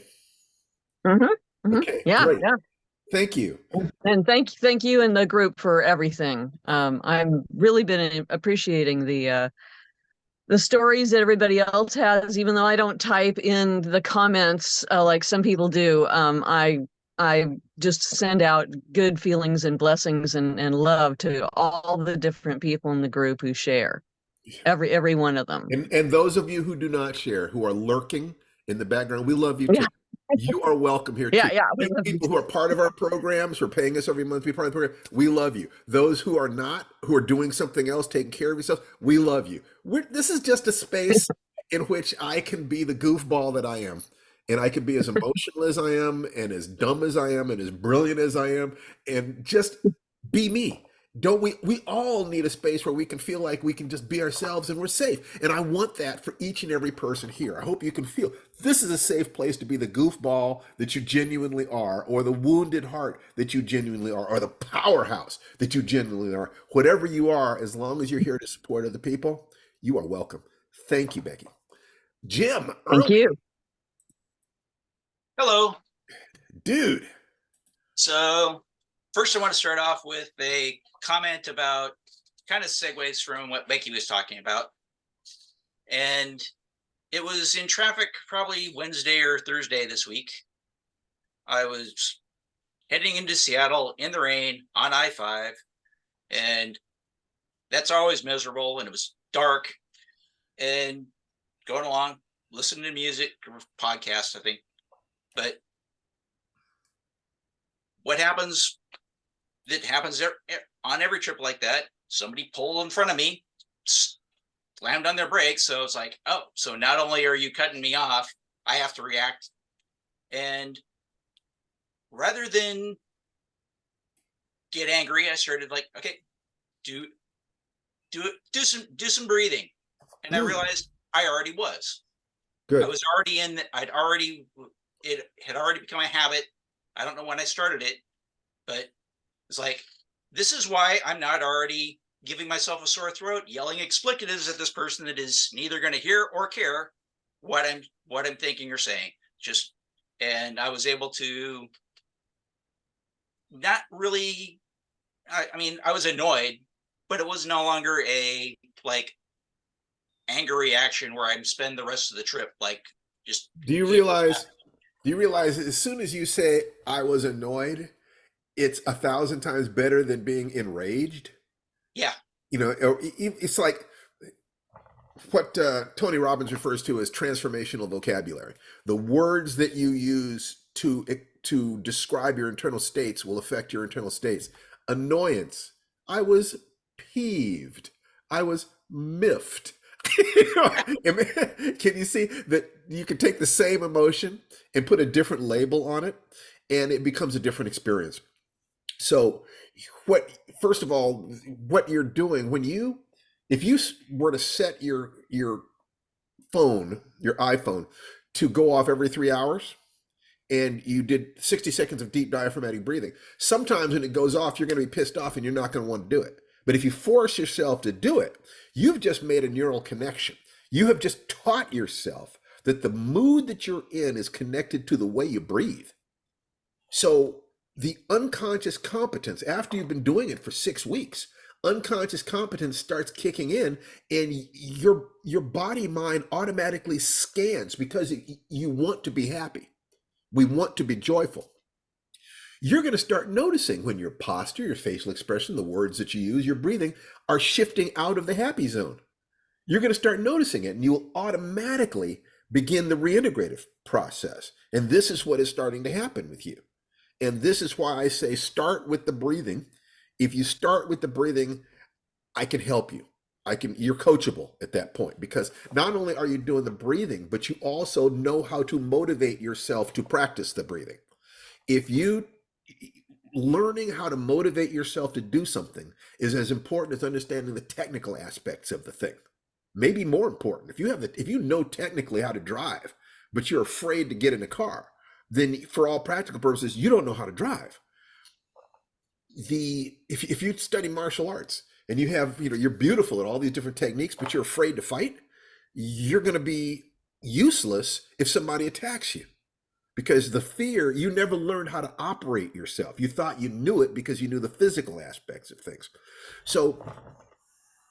Okay. Yeah. Great. Yeah. Thank you. And thank you and the group for everything. I've really been appreciating the stories that everybody else has, even though I don't type in the comments like some people do. I just send out good feelings and blessings and love to all the different people in the group who share. Every one of them. And those of you who do not share, who are lurking in the background, we love you too. You are welcome here too. You people who are part of our programs, who are paying us every month to be part of the program, we love you. Those who are not, who are doing something else, taking care of yourselves, we love you. This is just a space in which I can be the goofball that I am. And I can be as emotional as I am, and as dumb as I am, and as brilliant as I am, and just be me. Don't we all need a space where we can feel like we can just be ourselves and we're safe. And I want that for each and every person here. I hope you can feel this is a safe place to be the goofball that you genuinely are, or the wounded heart that you genuinely are, or the powerhouse that you genuinely are. Whatever you are, as long as you're here to support other people, you are welcome. Thank you, Becky. Jim. Thank you. Hello. Dude. So first I want to start off with a comment about, kind of segues from what Becky was talking about. And it was in traffic probably Wednesday or Thursday this week. I was heading into Seattle in the rain on I-5, and that's always miserable, and it was dark, and going along, listening to music, or podcast, I think. But what happens on every trip like that, somebody pulled in front of me, slammed on their brakes. So it's like, oh, so not only are you cutting me off, I have to react. And rather than get angry, I started like, okay, do some breathing. And I realized I already was. Good. I was already it had already become a habit. I don't know when I started it, but it's like, this is why I'm not already giving myself a sore throat, yelling explicatives at this person that is neither going to hear or care what I'm thinking or saying. And I was able to not really, I mean, I was annoyed, but it was no longer a like anger reaction where I'd spend the rest of the trip like just Do you realize? Do you realize as soon as you say I was annoyed, it's 1,000 times better than being enraged? yeah. You know, it's like what Tony Robbins refers to as transformational vocabulary. The words that you use to describe your internal states will affect your internal states. Annoyance. I was peeved. I was miffed. You know, can you see that you can take the same emotion and put a different label on it, and it becomes a different experience? So, first of all, what you're doing if you were to set your phone, your iPhone, to go off every 3 hours, and you did 60 seconds of deep diaphragmatic breathing, sometimes when it goes off, you're going to be pissed off and you're not going to want to do it. But if you force yourself to do it, you've just made a neural connection. You have just taught yourself that the mood that you're in is connected to the way you breathe. So the unconscious competence, after you've been doing it for 6 weeks, unconscious competence starts kicking in, and your body mind automatically scans because you want to be happy. We want to be joyful. You're going to start noticing when your posture, your facial expression, the words that you use, your breathing are shifting out of the happy zone. You're going to start noticing it, and you'll automatically begin the reintegrative process. And this is what is starting to happen with you. And this is why I say start with the breathing. If you start with the breathing, I can help you. You're coachable at that point, because not only are you doing the breathing, but you also know how to motivate yourself to practice the breathing. Learning how to motivate yourself to do something is as important as understanding the technical aspects of the thing. Maybe more important. If you know technically how to drive, but you're afraid to get in a car, then for all practical purposes, you don't know how to drive. If you study martial arts and you're beautiful at all these different techniques, but you're afraid to fight, you're going to be useless if somebody attacks you. Because the fear, you never learned how to operate yourself. You thought you knew it because you knew the physical aspects of things. So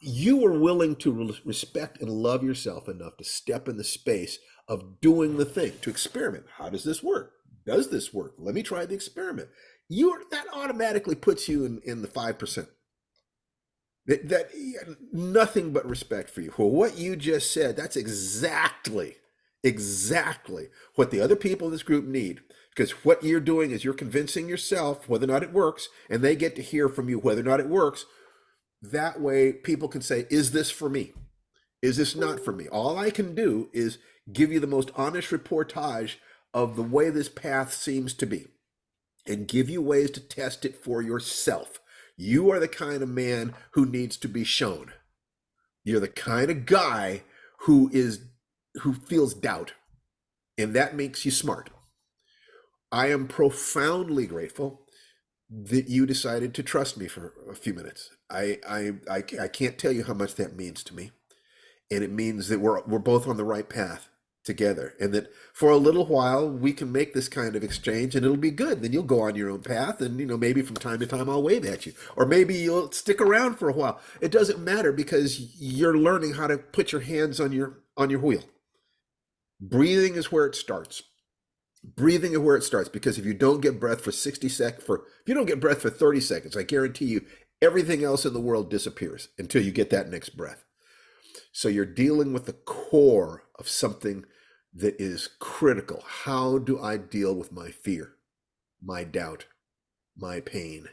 you were willing to respect and love yourself enough to step in the space of doing the thing, to experiment. How does this work? Does this work? Let me try the experiment. That automatically puts you in the 5%. That nothing but respect for you. For what you just said, that's exactly what the other people in this group need. Because what you're doing is you're convincing yourself whether or not it works, and they get to hear from you whether or not it works. That way people can say, is this for me? Is this not for me? All I can do is give you the most honest reportage of the way this path seems to be, and give you ways to test it for yourself. You are the kind of man who needs to be shown. You're the kind of guy who feels doubt, and that makes you smart. I am profoundly grateful that you decided to trust me for a few minutes. I can't tell you how much that means to me, and it means that we're both on the right path together, and that for a little while we can make this kind of exchange, and it'll be good. Then you'll go on your own path, and maybe from time to time I'll wave at you, or maybe you'll stick around for a while. It doesn't matter, because you're learning how to put your hands on your wheel. Breathing is where it starts. Breathing is where it starts, because if you don't get breath for 60 seconds, if you don't get breath for 30 seconds, I guarantee you everything else in the world disappears until you get that next breath. So you're dealing with the core of something that is critical. How do I deal with my fear, my doubt, my pain,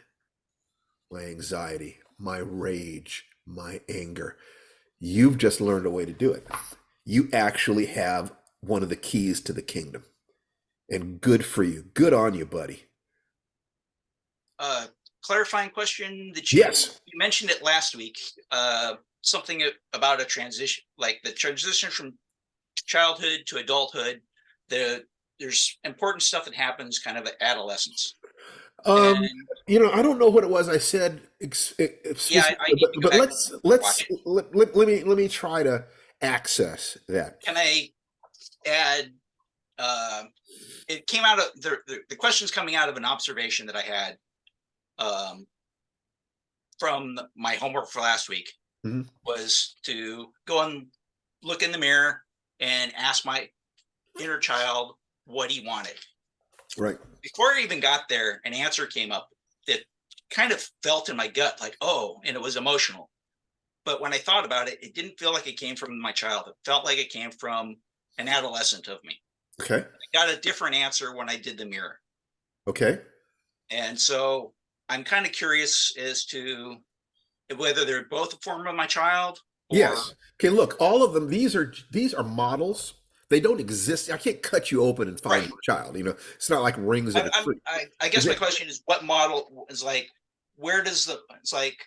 my anxiety, my rage, my anger? You've just learned a way to do it. You actually have one of the keys to the kingdom. And good for you. Good on you, buddy. Clarifying question that Yes. You mentioned it last week. Something about a transition, like the transition from childhood to adulthood. There's important stuff that happens kind of at adolescence. I don't know what it was I said. But let me try to access that. Can I add? It came out of the questions coming out of an observation that I had from my homework for last week. Mm-hmm. Was to go and look in the mirror and ask inner child what he wanted. Right. Before I even got there, an answer came up that kind of felt in my gut, like, oh, and it was emotional. But when I thought about it, it didn't feel like it came from my child. It felt like it came from an adolescent of me. Okay. I got a different answer when I did the mirror. Okay. And so I'm kind of curious as to whether they're both a form of my child. Or... Yes. Okay, look, all of them, these are models. They don't exist. I can't cut you open and find your child. It's not like rings at a tree. I guess my question is, what model is like? Where does it's like?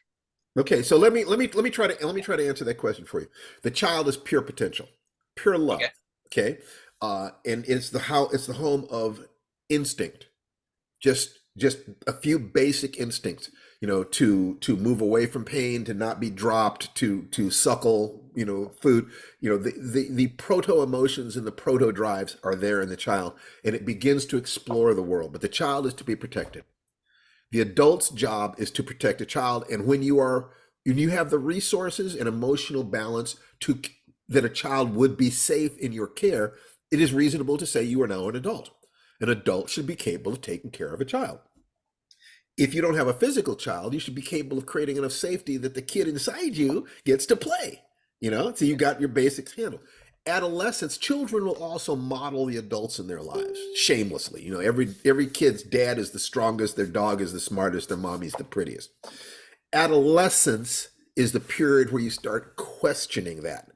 Okay, so let me try to answer that question for you. The child is pure potential, pure love. Okay, and it's the home of instinct. Just a few basic instincts. To move away from pain, to not be dropped, to suckle, food. The proto emotions and the proto drives are there in the child, and it begins to explore the world. But the child is to be protected. The adult's job is to protect a child, and when you have the resources and emotional balance that a child would be safe in your care, it is reasonable to say you are now an adult. An adult should be capable of taking care of a child. If you don't have a physical child, you should be capable of creating enough safety that the kid inside you gets to play. So you got your basics handled. Adolescents, children will also model the adults in their lives shamelessly. Every kid's dad is the strongest, their dog is the smartest, their mommy's the prettiest. Adolescence is the period where you start questioning that.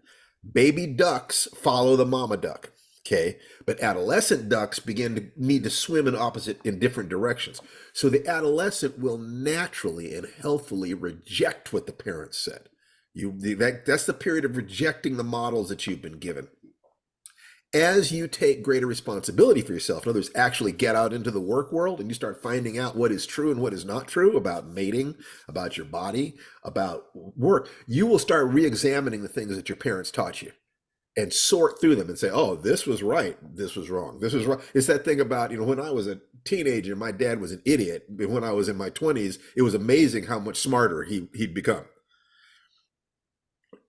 Baby ducks follow the mama duck. Okay, but adolescent ducks begin to need to swim in different directions. So the adolescent will naturally and healthfully reject what the parents said. That's the period of rejecting the models that you've been given. As you take greater responsibility for yourself, in other words, actually get out into the work world and you start finding out what is true and what is not true about mating, about your body, about work, you will start re-examining the things that your parents taught you. And sort through them and say, oh, this was right, this was wrong, this was wrong. It's that thing about, when I was a teenager, my dad was an idiot. But when I was in my 20s, it was amazing how much smarter he'd become.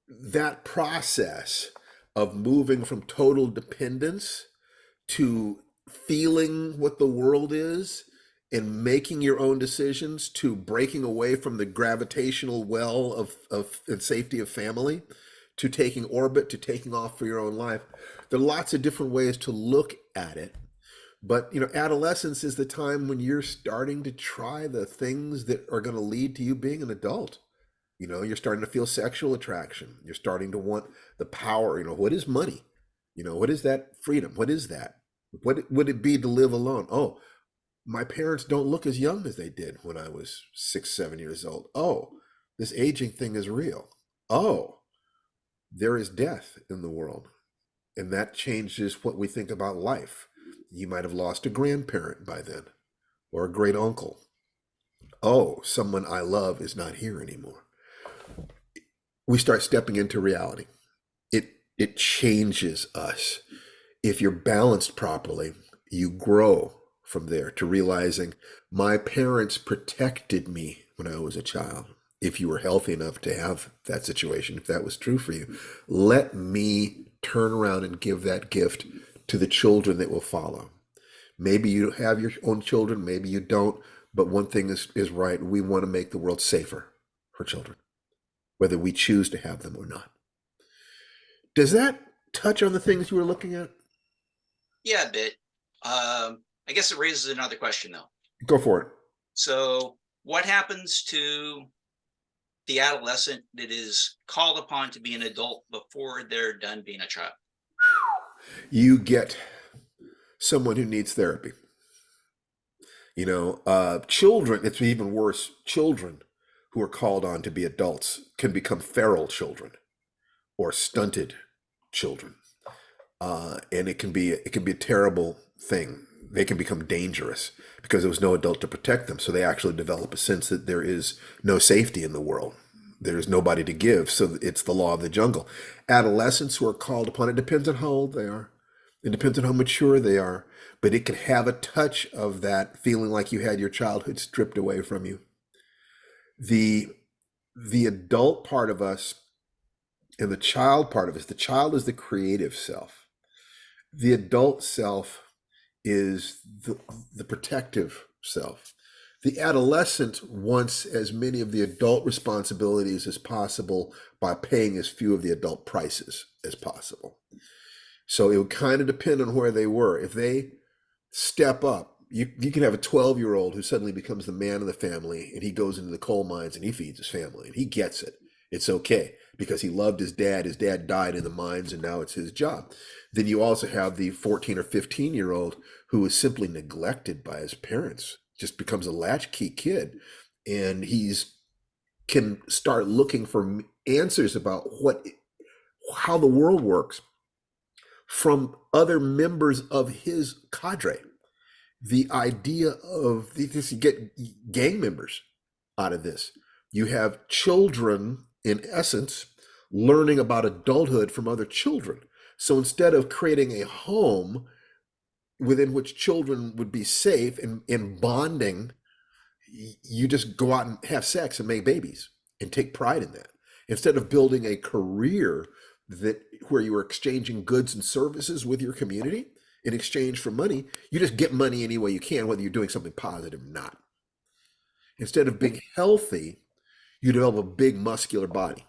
That process of moving from total dependence to feeling what the world is and making your own decisions, to breaking away from the gravitational well of and safety of family, to taking orbit, to taking off for your own life. There are lots of different ways to look at it. But, adolescence is the time when you're starting to try the things that are going to lead to you being an adult. You're starting to feel sexual attraction. You're starting to want the power. What is money? What is that freedom? What is that? What would it be to live alone? Oh, my parents don't look as young as they did when I was 6, 7 years old. Oh, this aging thing is real. Oh, there is death in the world, and that changes what we think about life. You might have lost a grandparent by then, or a great uncle. Oh, someone I love is not here anymore. We start stepping into reality. It changes us. If you're balanced properly, you grow from there to realizing my parents protected me when I was a child. If you were healthy enough to have that situation, if that was true for you, let me turn around and give that gift to the children that will follow. Maybe you have your own children, maybe you don't, but one thing is right. We want to make the world safer for children, whether we choose to have them or not. Does that touch on the things you were looking at? Yeah, a bit. I guess it raises another question, though. Go for it. So what happens to the adolescent that is called upon to be an adult before they're done being a child? You get someone who needs therapy. Children, it's even worse. Children who are called on to be adults can become feral children or stunted children. And it can be a terrible thing. They can become dangerous because there was no adult to protect them. So they actually develop a sense that there is no safety in the world. There's nobody to give. So it's the law of the jungle. Adolescents who are called upon, it depends on how old they are. It depends on how mature they are. But it can have a touch of that feeling like you had your childhood stripped away from you. The adult part of us and the child part of us, the child is the creative self. The adult self is the protective self. The adolescent wants as many of the adult responsibilities as possible by paying as few of the adult prices as possible. So it would kind of depend on where they were. If they step up, you can have a 12-year-old who suddenly becomes the man of the family, and he goes into the coal mines and he feeds his family and he gets it. It's okay because he loved his dad. His dad died in the mines and now it's his job. Then you also have the 14 or 15-year-old who is simply neglected by his parents, just becomes a latchkey kid, and he's can start looking for answers about how the world works from other members of his cadre. The idea of this, you get gang members out of this. You have children, in essence, learning about adulthood from other children. So instead of creating a home within which children would be safe and bonding, you just go out and have sex and make babies and take pride in that. Instead of building a career where you are exchanging goods and services with your community in exchange for money, you just get money any way you can, whether you're doing something positive or not. Instead of being healthy, you develop a big muscular body,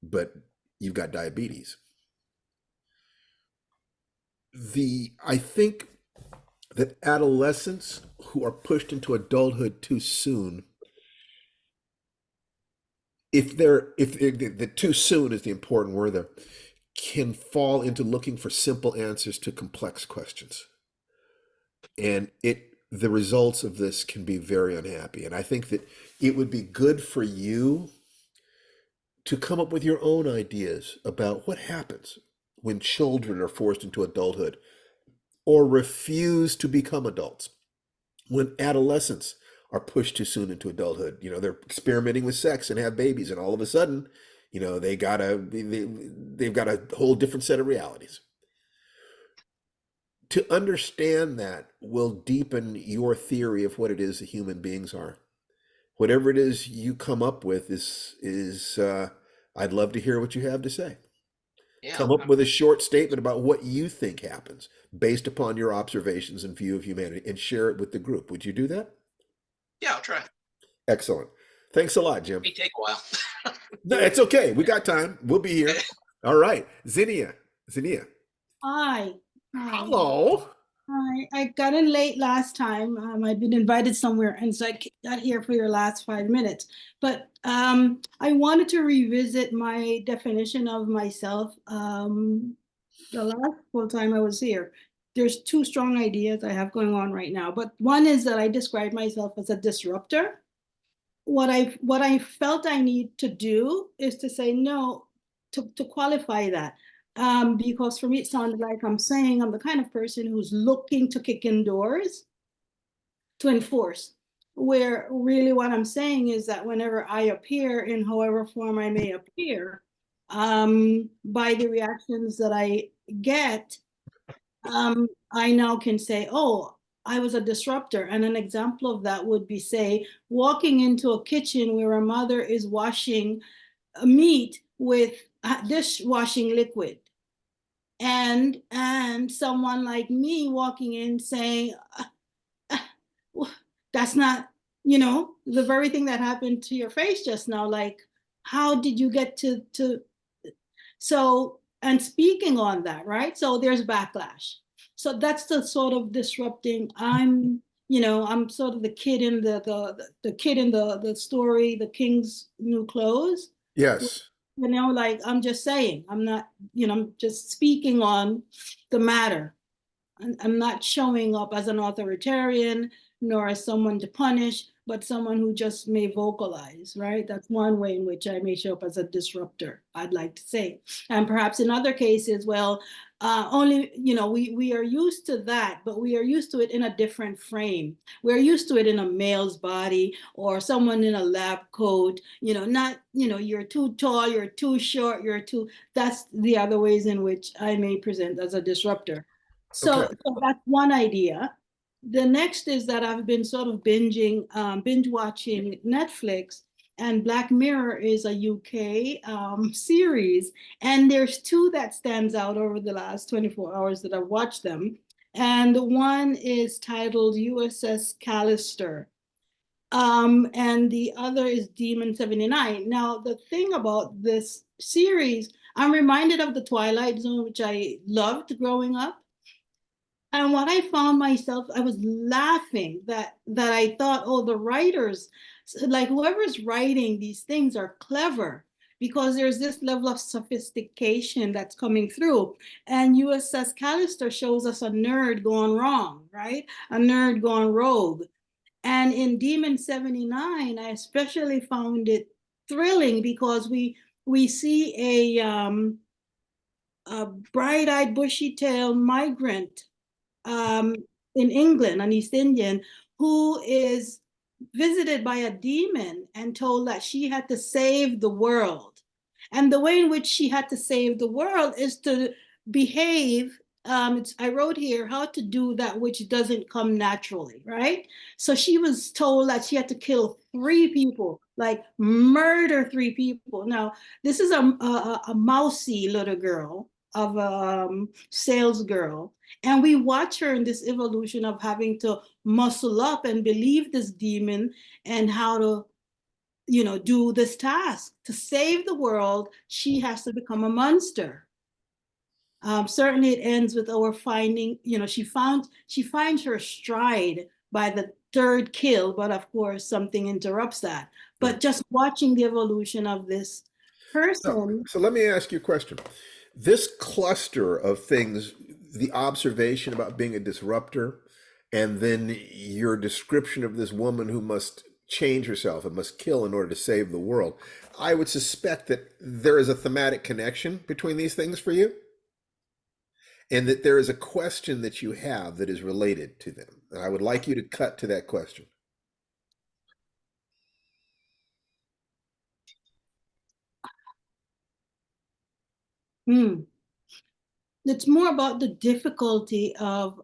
but you've got diabetes. I think that adolescents who are pushed into adulthood too soon, if the too soon is the important word there, can fall into looking for simple answers to complex questions. And the results of this can be very unhappy. And I think that it would be good for you to come up with your own ideas about what happens when children are forced into adulthood or refuse to become adults. When adolescents are pushed too soon into adulthood, they're experimenting with sex and have babies, and all of a sudden, they've got a whole different set of realities. To understand that will deepen your theory of what it is that human beings are. Whatever it is you come up with is I'd love to hear what you have to say. Yeah. Come up with a short statement about what you think happens based upon your observations and view of humanity, and share it with the group. Would you do that? Yeah, I'll try. Excellent. Thanks a lot, Jim. It may take a while. No, it's okay. We got time. We'll be here. All right. Zinnia. Hi. Hello. Hi. I got in late last time. I'd been invited somewhere, and so I got here for your last 5 minutes. But I wanted to revisit my definition of myself. The last full time I was here, there's two strong ideas I have going on right now. But one is that I describe myself as a disruptor. What I felt I need to do is to say no, to qualify that. Because for me, it sounded like I'm saying I'm the kind of person who's looking to kick in doors to enforce, where really what I'm saying is that whenever I appear in however form I may appear, by the reactions that I get, I now can say, oh, I was a disruptor. And an example of that would be, say, walking into a kitchen where a mother is washing meat with dishwashing liquid. And someone like me walking in saying, that's not, the very thing that happened to your face just now. Like, how did you get to so, and speaking on that, right? So there's backlash. So that's the sort of disrupting. I'm sort of the kid in the kid in the story, The King's New Clothes. Yes. Like, I'm just saying, I'm not, I'm just speaking on the matter. I'm not showing up as an authoritarian, nor as someone to punish, but someone who just may vocalize, right? That's one way in which I may show up as a disruptor, I'd like to say. And perhaps in other cases, well, only, we are used to that, but we are used to it in a different frame. We're used to it in a male's body or someone in a lab coat, not, you're too tall, you're too short, that's the other ways in which I may present as a disruptor. So that's one idea. The next is that I've been sort of binge watching Netflix, and Black Mirror is a UK series. And there's two that stands out over the last 24 hours that I've watched them. And one is titled USS Callister. And the other is Demon 79. Now, the thing about this series, I'm reminded of the Twilight Zone, which I loved growing up. And what I found myself, I was laughing that I thought, oh, the writers, like whoever's writing these things are clever because there's this level of sophistication that's coming through. And USS Callister shows us a nerd gone wrong, right? A nerd gone rogue. And in Demon 79, I especially found it thrilling because we see a bright-eyed, bushy-tailed migrant in England, an East Indian, who is visited by a demon and told that she had to save the world. And the way in which she had to save the world is to behave. I wrote here how to do that which doesn't come naturally, right? So she was told that she had to kill 3 people, like murder 3 people. Now, this is a mousy little girl of a sales girl. And we watch her in this evolution of having to muscle up and believe this demon and how to, do this task. To save the world, she has to become a monster. Certainly it ends with our finding, she finds her stride by the 3rd kill, but of course something interrupts that. But just watching the evolution of this person. So let me ask you a question. This cluster of things, the observation about being a disruptor, and then your description of this woman who must change herself and must kill in order to save the world, I would suspect that there is a thematic connection between these things for you, and that there is a question that you have that is related to them. And I would like you to cut to that question. It's more about the difficulty of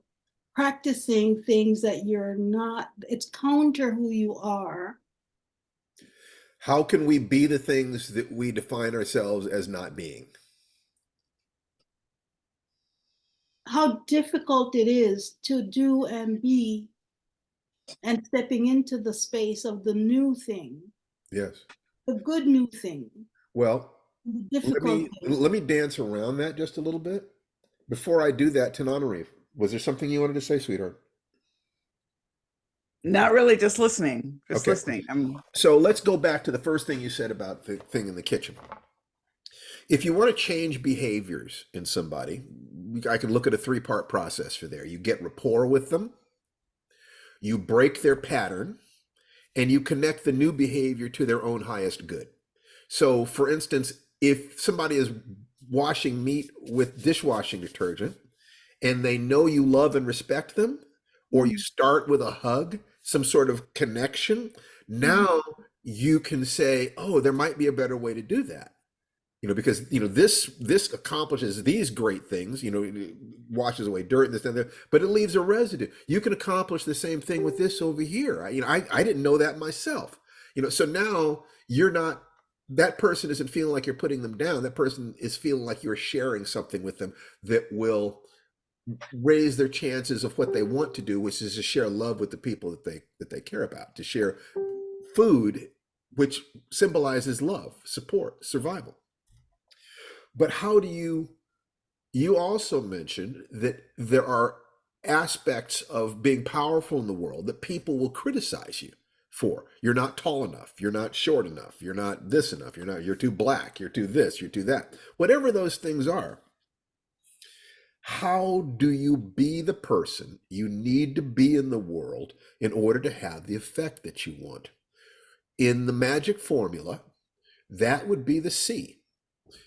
practicing things that you're not, it's counter who you are. How can we be the things that we define ourselves as not being? How difficult it is to do and be and stepping into the space of the new thing. Yes. The good new thing. Well, difficult let me dance around that just a little bit. Before I do that, Tananarive, was there something you wanted to say, sweetheart? Not really, just listening. Just listening. So let's go back to the first thing you said about the thing in the kitchen. If you want to change behaviors in somebody, I can look at a 3-part process for there. You get rapport with them, you break their pattern, and you connect the new behavior to their own highest good. So for instance, if somebody is washing meat with dishwashing detergent and they know you love and respect them, or you start with a hug, some sort of connection, now you can say, oh, there might be a better way to do that. Because this accomplishes these great things, washes away dirt and this and that, but it leaves a residue. You can accomplish the same thing with this over here. I didn't know that myself. So now you're not, that person isn't feeling like you're putting them down. That person is feeling like you're sharing something with them that will raise their chances of what they want to do, which is to share love with the people that they care about, to share food, which symbolizes love, support, survival. But how do you also mentioned that there are aspects of being powerful in the world that people will criticize you for. You're not tall enough, you're not short enough, you're not this enough, you're too black, you're too this, you're too that. Whatever those things are, how do you be the person you need to be in the world in order to have the effect that you want? In the magic formula, that would be the C.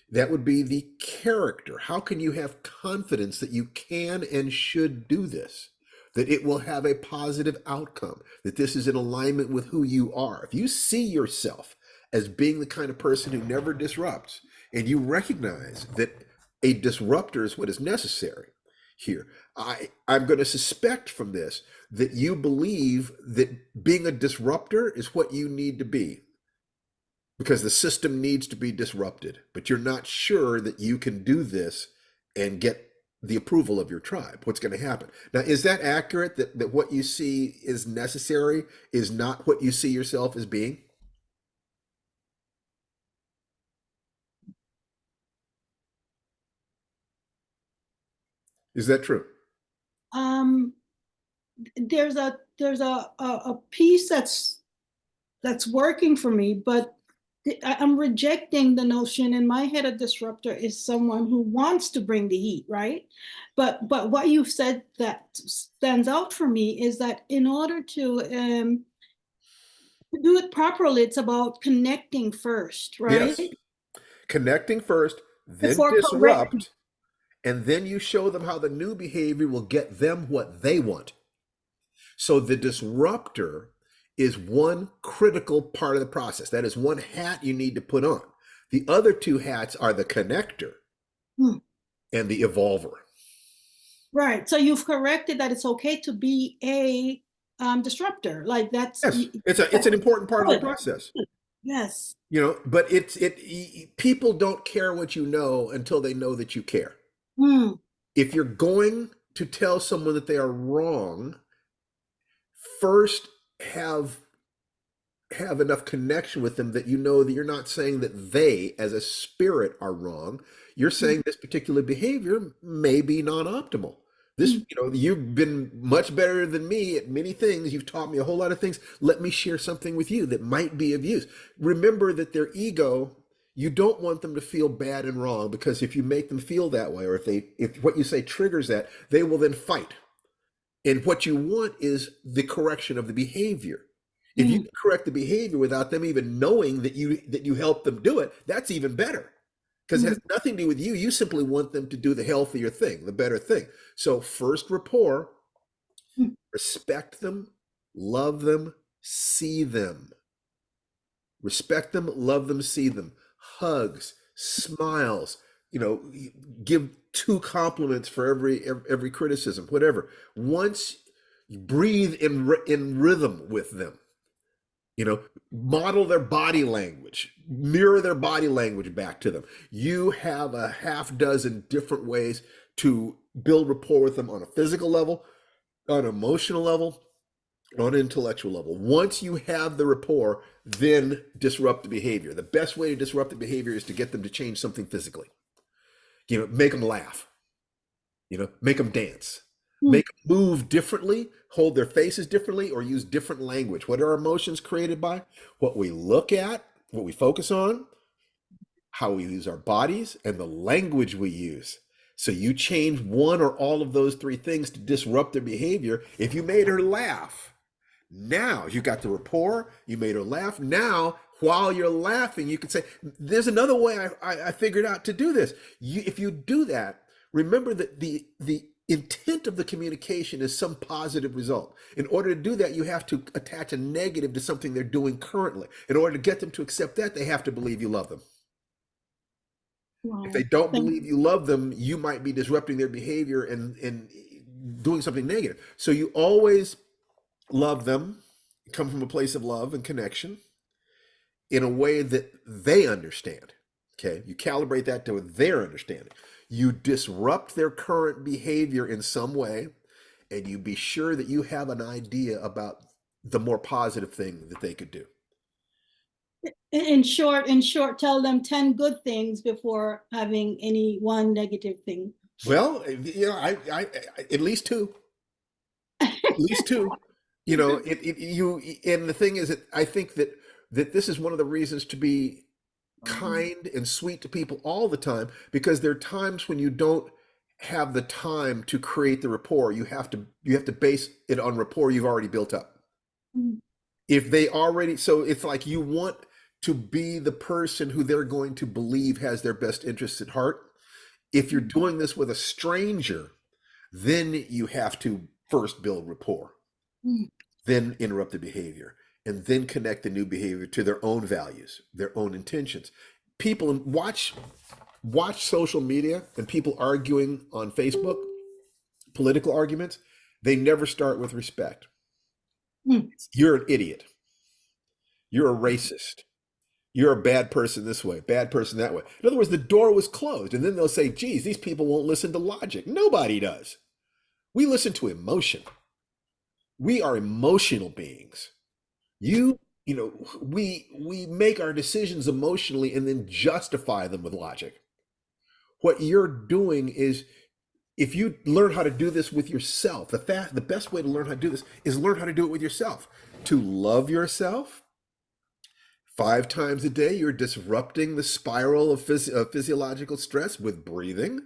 That would be the character. How can you have confidence that you can and should do this? That it will have a positive outcome, that this is in alignment with who you are. If you see yourself as being the kind of person who never disrupts, and you recognize that a disruptor is what is necessary here, I'm going to suspect from this that you believe that being a disruptor is what you need to be. because the system needs to be disrupted, but you're not sure that you can do this and get the approval of your tribe. What's going to happen? Now, is that accurate, that what you see is necessary is not what you see yourself as being? Is that true? There's a piece that's working for me, but I'm rejecting the notion in my head. A disruptor is someone who wants to bring the heat, right? But what you've said that stands out for me is that in order to do it properly, it's about connecting first, right? Yes. Connecting first, then Before correcting. disrupt, and then you show them how the new behavior will get them what they want. So the disruptor is one critical part of the process. That is one hat you need to put on. The other two hats are the connector and the evolver. Right. So you've corrected that it's okay to be a disruptor. Like that's yes. It's an important part of the process. Yes. You know, but people don't care what you know until they know that you care. If you're going to tell someone that they are wrong, first have enough connection with them that you know that you're not saying that they as a spirit are wrong. You're saying this particular behavior may be non-optimal. This, you know, you've been much better than me at many things. You've taught me a whole lot of things. Let me share something with you that might be of use. Remember that their ego, you don't want them to feel bad and wrong, because if you make them feel that way, or if what you say triggers that, they will then fight. And what you want is the correction of the behavior. If you can correct the behavior without them even knowing that you helped them do it, that's even better, because it has nothing to do with you. You simply want them to do the healthier thing, the better thing. So first, rapport, respect them, love them, see them. Respect them, love them, see them. Hugs, smiles, you know, give 2 compliments for every criticism, whatever. Once you breathe in rhythm with them, you know, model their body language, mirror their body language back to them. You have a half dozen different ways to build rapport with them on a physical level, on an emotional level, on an intellectual level. Once you have the rapport, then disrupt the behavior. The best way to disrupt the behavior is to get them to change something physically. You know, make them laugh, you know, make them dance, make them move differently, hold their faces differently, or use different language. What are our emotions created by? What we look at, what we focus on, how we use our bodies, and the language we use. So you change one or all of those 3 things to disrupt their behavior. If you made her laugh, now you got the rapport, you made her laugh. Now, while you're laughing, you can say, there's another way I figured out to do this. If you do that, remember that the intent of the communication is some positive result. In order to do that, you have to attach a negative to something they're doing currently. In order to get them to accept that, they have to believe you love them. If they don't believe you love them, you might be disrupting their behavior and doing something negative. So you always love them, come from a place of love and connection in a way that they understand. Okay, you calibrate that to their understanding. You disrupt their current behavior in some way, and you be sure that you have an idea about the more positive thing that they could do. In short, tell them 10 good things before having any one negative thing. Well, you know, I at least 2. At least 2. You know, and the thing is that I think that this is one of the reasons to be kind and sweet to people all the time, because there are times when you don't have the time to create the rapport. You have to base it on rapport you've already built up. If they already, so it's like you want to be the person who they're going to believe has their best interests at heart. If you're doing this with a stranger, then you have to first build rapport, then interrupt the behavior, and then connect the new behavior to their own values, their own intentions. People watch social media and people arguing on Facebook, political arguments, they never start with respect. You're an idiot. You're a racist. You're a bad person this way, bad person that way. In other words, the door was closed. And then they'll say, geez, these people won't listen to logic. Nobody does. We listen to emotion. We are emotional beings. We make our decisions emotionally and then justify them with logic. What you're doing is, if you learn how to do this with yourself, the best way to learn how to do this is learn how to do it with yourself. To love yourself. 5 times a day, you're disrupting the spiral of physiological stress with breathing.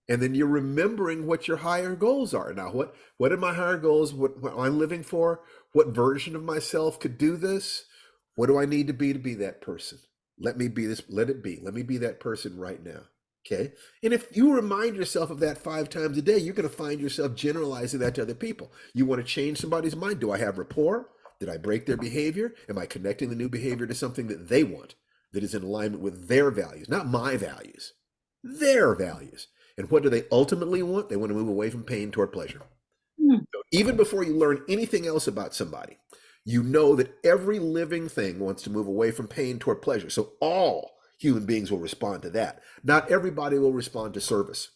And then you're remembering what your higher goals are. Now, what are my higher goals? What am I living for? What version of myself could do this? What do I need to be that person? Let me be this, let it be. Let me be that person right now. Okay. And if you remind yourself of that 5 times a day, you're going to find yourself generalizing that to other people. You want to change somebody's mind. Do I have rapport? Did I break their behavior? Am I connecting the new behavior to something that they want, that is in alignment with their values, not my values, their values? And what do they ultimately want? They want to move away from pain toward pleasure. So even before you learn anything else about somebody, you know that every living thing wants to move away from pain toward pleasure. So all human beings will respond to that. Not everybody will respond to service,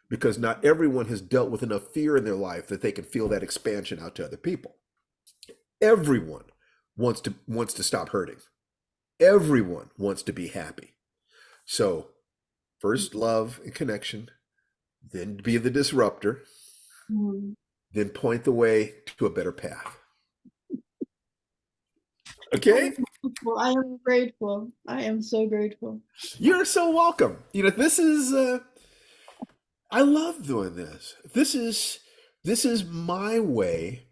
because not everyone has dealt with enough fear in their life that they can feel that expansion out to other people. Everyone wants to stop hurting. Everyone wants to be happy. So first, love and connection, then be the disruptor, then point the way to a better path. Okay? I am grateful. I am so grateful. You're so welcome. This is, I love doing this. This is my way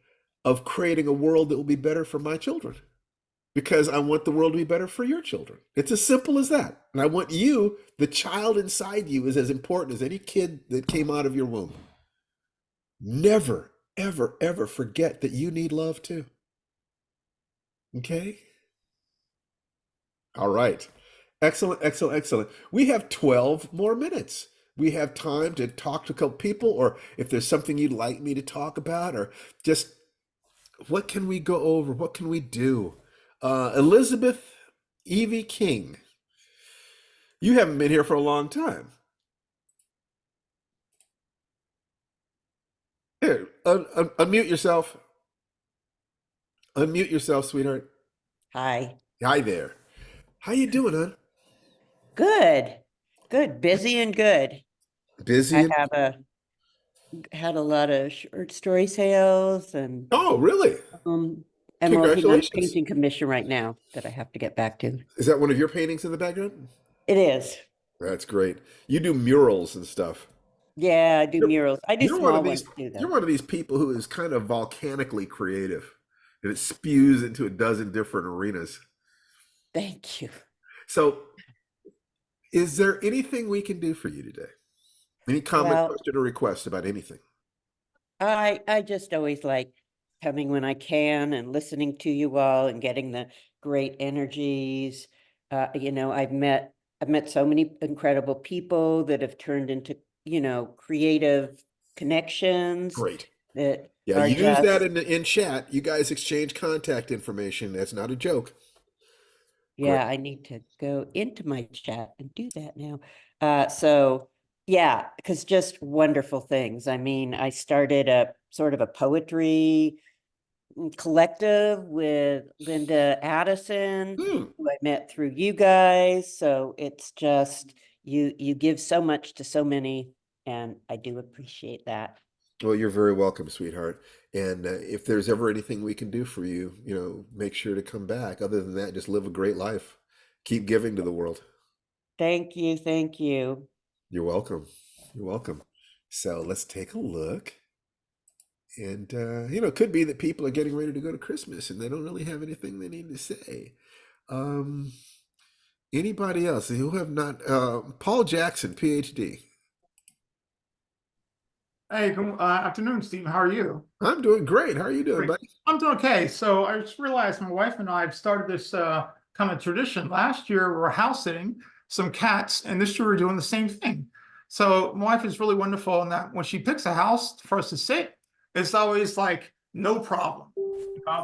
of creating a world that will be better for my children, because I want the world to be better for your children. It's as simple as that. And I want you, the child inside you, is as important as any kid that came out of your womb. Never, ever, ever forget that you need love too. Okay? All right. Excellent, excellent, excellent. We have 12 more minutes. We have time to talk to a couple people, or if there's something you'd like me to talk about, or just what can we go over? What can we do? Elizabeth Evie King, you haven't been here for a long time. Here, unmute yourself. Unmute yourself, sweetheart. Hi. Hi there. How you doing, hon? Good. Good. Busy and good. Busy? Had a lot of short story sales and oh, really? I'm working on a Congratulations. painting commission right now that I have to get back to. Is that one of your paintings in the background? It is. That's great. You do murals and stuff. Yeah, I do murals. I do small ones too, You're though. one of these people who is kind of volcanically creative, and it spews into a dozen different arenas. Thank you. So, is there anything we can do for you today? Any comment, Well, question, or request about anything? I just always like coming when I can and listening to you all and getting the great energies. I've met so many incredible people that have turned into, creative connections Great. that Yeah, are use that just, in chat. You guys exchange contact information. That's not a joke. yeah, I need to go into my chat and do that now. So yeah, because just wonderful things. I mean, I started a sort of a poetry collective with Linda Addison, who I met through you guys. So it's just you give so much to so many, and I do appreciate that. Well, you're very welcome, sweetheart. And if there's ever anything we can do for you, make sure to come back. Other than that, just live a great life. Keep giving to the world. Thank you. Thank you. You're welcome. You're welcome. So let's take a look. And, it could be that people are getting ready to go to Christmas and they don't really have anything they need to say. Anybody else who have not, Paul Jackson, PhD. Hey, good afternoon, Stephen. How are you? I'm doing great. How are you doing, Great. buddy? I'm doing okay. So I just realized my wife and I have started this kind of tradition. Last year we were house sitting some cats, and this year we're doing the same thing. So my wife is really wonderful in that when she picks a house for us to sit, it's always like no problem.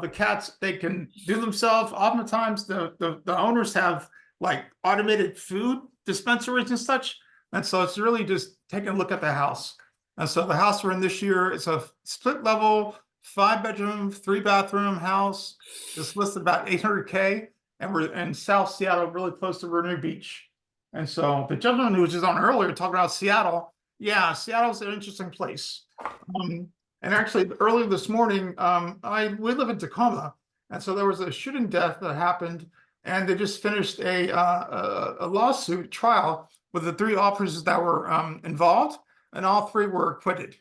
The cats, they can do themselves. Oftentimes the owners have like automated food dispensaries and such. And so it's really just taking a look at the house. And so the house we're in this year, it's a split level, 5-bedroom, 3-bathroom house. It's listed about 800K, and we're in South Seattle, really close to Virginia Beach. And so the gentleman who was just on earlier talking about Seattle, yeah, Seattle's an interesting place. And actually, earlier this morning, we live in Tacoma, and so there was a shooting death that happened, and they just finished a lawsuit trial with the 3 officers that were involved, and all 3 were acquitted.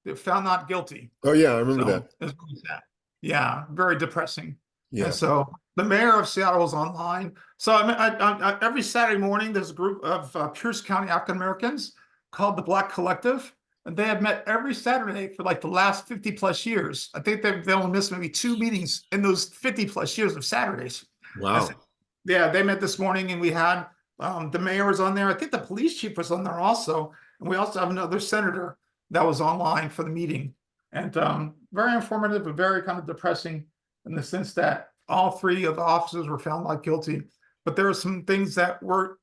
They found not guilty. Oh yeah, I remember So that. it's really sad. Yeah, very depressing. Yeah. And so the mayor of Seattle was online. So every Saturday morning, there's a group of Pierce County African Americans called the Black Collective. And they have met every Saturday for like the last 50 plus years. I think they only missed maybe 2 meetings in those 50 plus years of Saturdays. Wow. Yeah, they met this morning, and we had the mayor was on there. I think the police chief was on there also. And we also have another senator that was online for the meeting. And very informative, but very kind of depressing in the sense that all 3 of the officers were found not guilty. But there are some things that were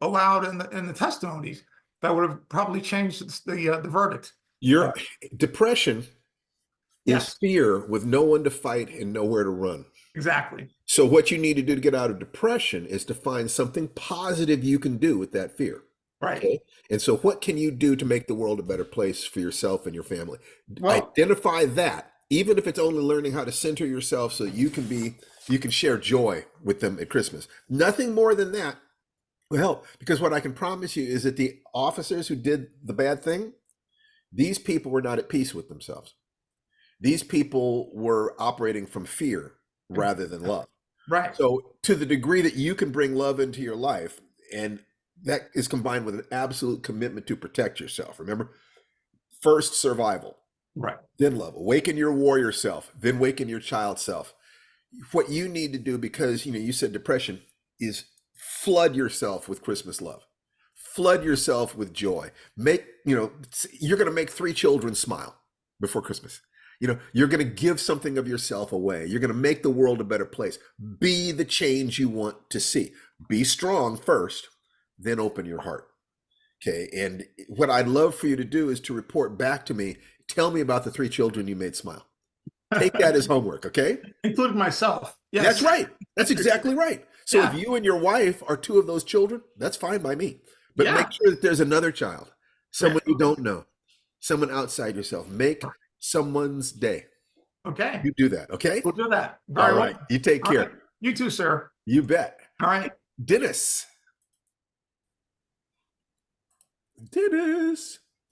allowed in the testimonies that would have probably changed the verdict. Your depression Yes. is fear with no one to fight and nowhere to run. Exactly. So what you need to do to get out of depression is to find something positive you can do with that fear. Right. Okay? And so what can you do to make the world a better place for yourself and your family? Well, identify that, even if it's only learning how to center yourself so that you can share joy with them at Christmas. Nothing more than that will help, because what I can promise you is that the officers who did the bad thing, these people were not at peace with themselves. These people were operating from fear rather than love. Right. So to the degree that you can bring love into your life, and that is combined with an absolute commitment to protect yourself. Remember, first survival, right, then love. Awaken your warrior self, then awaken your child self. What you need to do, because you said depression, is flood yourself with Christmas love. Flood yourself with joy. You're going to make 3 children smile before Christmas. You're going to give something of yourself away. You're going to make the world a better place. Be the change you want to see. Be strong first, then open your heart. Okay. And what I'd love for you to do is to report back to me. Tell me about the 3 children you made smile. Take that as homework. Okay. Including myself. Yes. That's right. That's exactly right. So Yeah. if you and your wife are 2 of those children, that's fine by me. But Yeah. make sure that there's another child, someone you don't know, someone outside yourself. Make someone's day. Okay. You do that. Okay. We'll do that. All Very right. well. You take All care. right. You too, sir. You bet. All right. Dennis.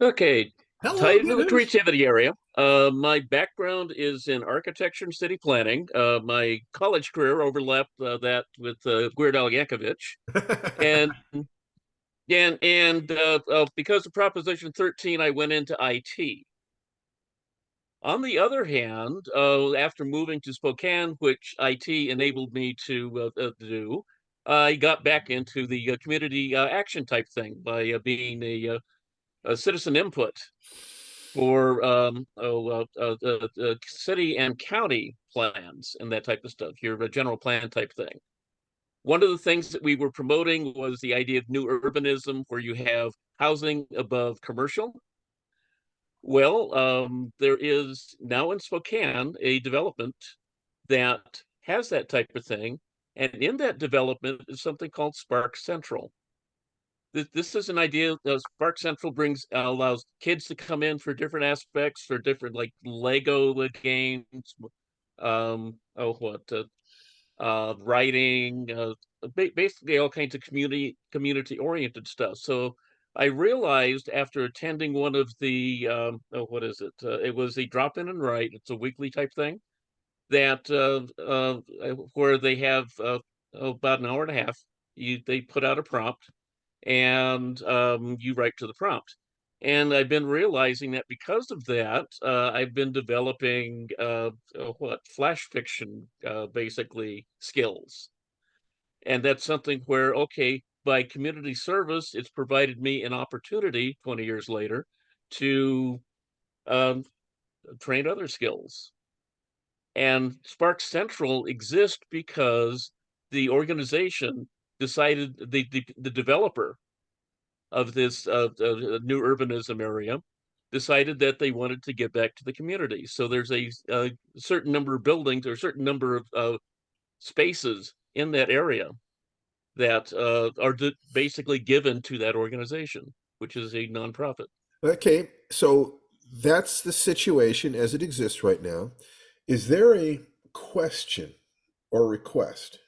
Okay. Hello, Tied into the Dennis. creativity area. My background is in architecture and city planning. My college career overlapped that with Weird Al Yankovic, and because of Proposition 13, I went into IT. On the other hand, after moving to Spokane, which IT enabled me to do, I got back into the community action type thing by being a citizen input for city and county plans and that type of stuff, your general plan type thing. One of the things that we were promoting was the idea of new urbanism, where you have housing above commercial. Well, there is now in Spokane a development that has that type of thing. And in that development is something called Spark Central. This is an idea that Spark Central allows kids to come in for different aspects, for different like Lego games, writing, basically all kinds of community oriented stuff. So I realized after attending one of the it was the Drop In and Write. It's a weekly type thing that where they have about an hour and a half. They put out a prompt, and you write to the prompt. And I've been realizing that because of that, I've been developing flash fiction basically skills. And that's something where, okay, by community service, it's provided me an opportunity 20 years later to train other skills. And Spark Central exists because the organization decided, the developer of this new urbanism area decided that they wanted to give back to the community. So there's a certain number of buildings or a certain number of spaces in that area that are basically given to that organization, which is a nonprofit. Okay, so that's the situation as it exists right now. Is there a question or request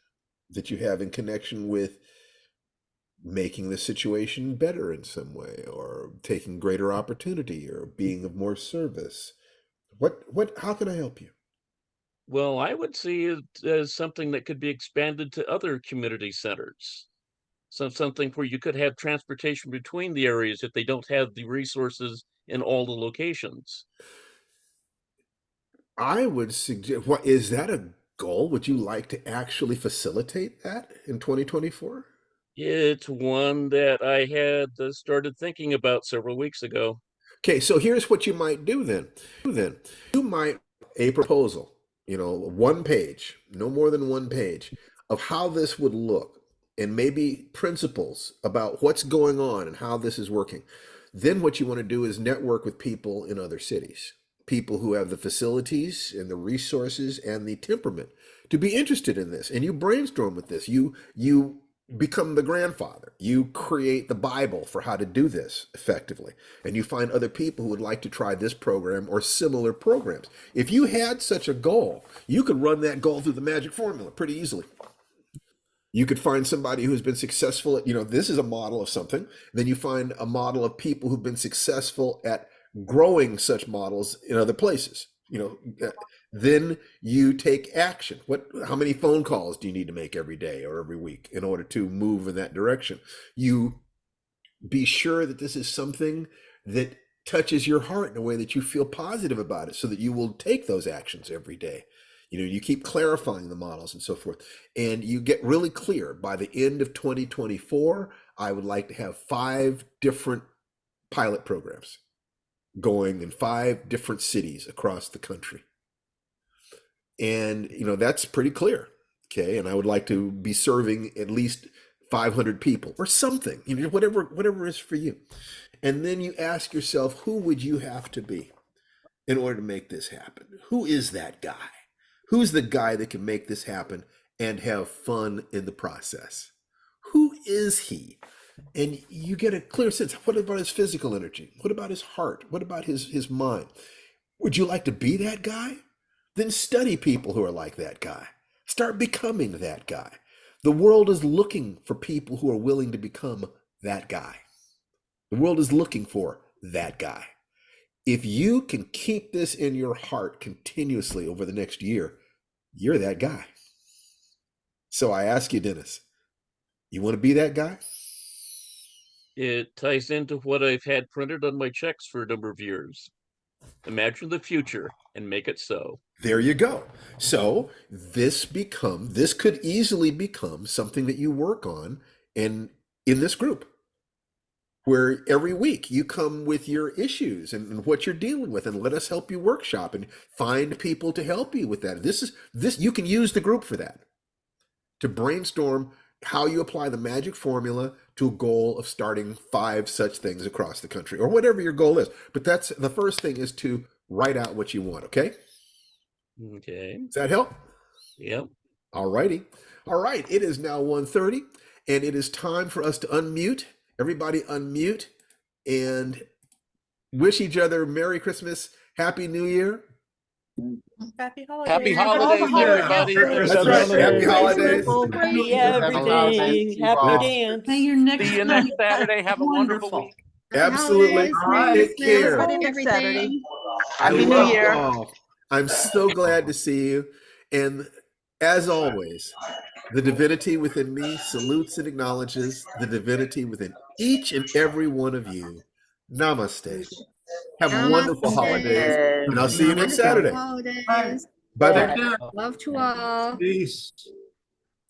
that you have in connection with making the situation better in some way, or taking greater opportunity, or being of more service? How can I help you? Well, I would see it as something that could be expanded to other community centers. Something where you could have transportation between the areas if they don't have the resources in all the locations. I would suggest, what is that a goal? Would you like to actually facilitate that in 2024? It's one that I had started thinking about several weeks ago. Okay, so here's what you might do then. You might a proposal, one page, no more than one page, of how this would look, and maybe principles about what's going on and how this is working. Then what you want to do is network with people in other cities, people who have the facilities and the resources and the temperament to be interested in this. And you brainstorm with this. You become the grandfather. You create the Bible for how to do this effectively. And you find other people who would like to try this program or similar programs. If you had such a goal, you could run that goal through the magic formula pretty easily. You could find somebody who's been successful at, this is a model of something. Then you find a model of people who've been successful at growing such models in other places. Then you take action. How many phone calls do you need to make every day or every week in order to move in that direction? You be sure that this is something that touches your heart in a way that you feel positive about it, so that you will take those actions every day. You keep clarifying the models and so forth, and you get really clear. By the end of 2024, I would like to have 5 different pilot programs going in 5 different cities across the country. And, that's pretty clear. Okay. And I would like to be serving at least 500 people or something, whatever is for you. And then you ask yourself, who would you have to be in order to make this happen? Who is that guy? Who's the guy that can make this happen and have fun in the process? Who is he? And you get a clear sense. What about his physical energy? What about his heart? What about his mind? Would you like to be that guy? Then study people who are like that guy. Start becoming that guy. The world is looking for people who are willing to become that guy. The world is looking for that guy. If you can keep this in your heart continuously over the next year, you're that guy. So I ask you, Dennis, you want to be that guy? It ties into what I've had printed on my checks for a number of years. Imagine the future and make it so. There you go. So this could easily become something that you work on in this group, where every week you come with your issues and what you're dealing with, and let us help you workshop and find people to help you with that. This you can use the group for that, to brainstorm how you apply the magic formula to a goal of starting 5 such things across the country, or whatever your goal is. But that's the first thing, is to write out what you want. Okay. Does that help? Yep. All righty. All right. It is now 1:30, and it is time for us to unmute. Everybody unmute and wish each other Merry Christmas, Happy New Year. Happy holidays. Happy holidays, everybody. That's right. Happy holidays. Happy everything. Happy dance. Hey, your next See you next Saturday. Have a wonderful week. Absolutely. Take care. Everything. Happy New Year. I'm so glad to see you. And as always, the divinity within me salutes and acknowledges the divinity within each and every one of you. Namaste. Have wonderful holidays. And I'll see you next Saturday. Holidays. Bye-bye. Love to all. Peace.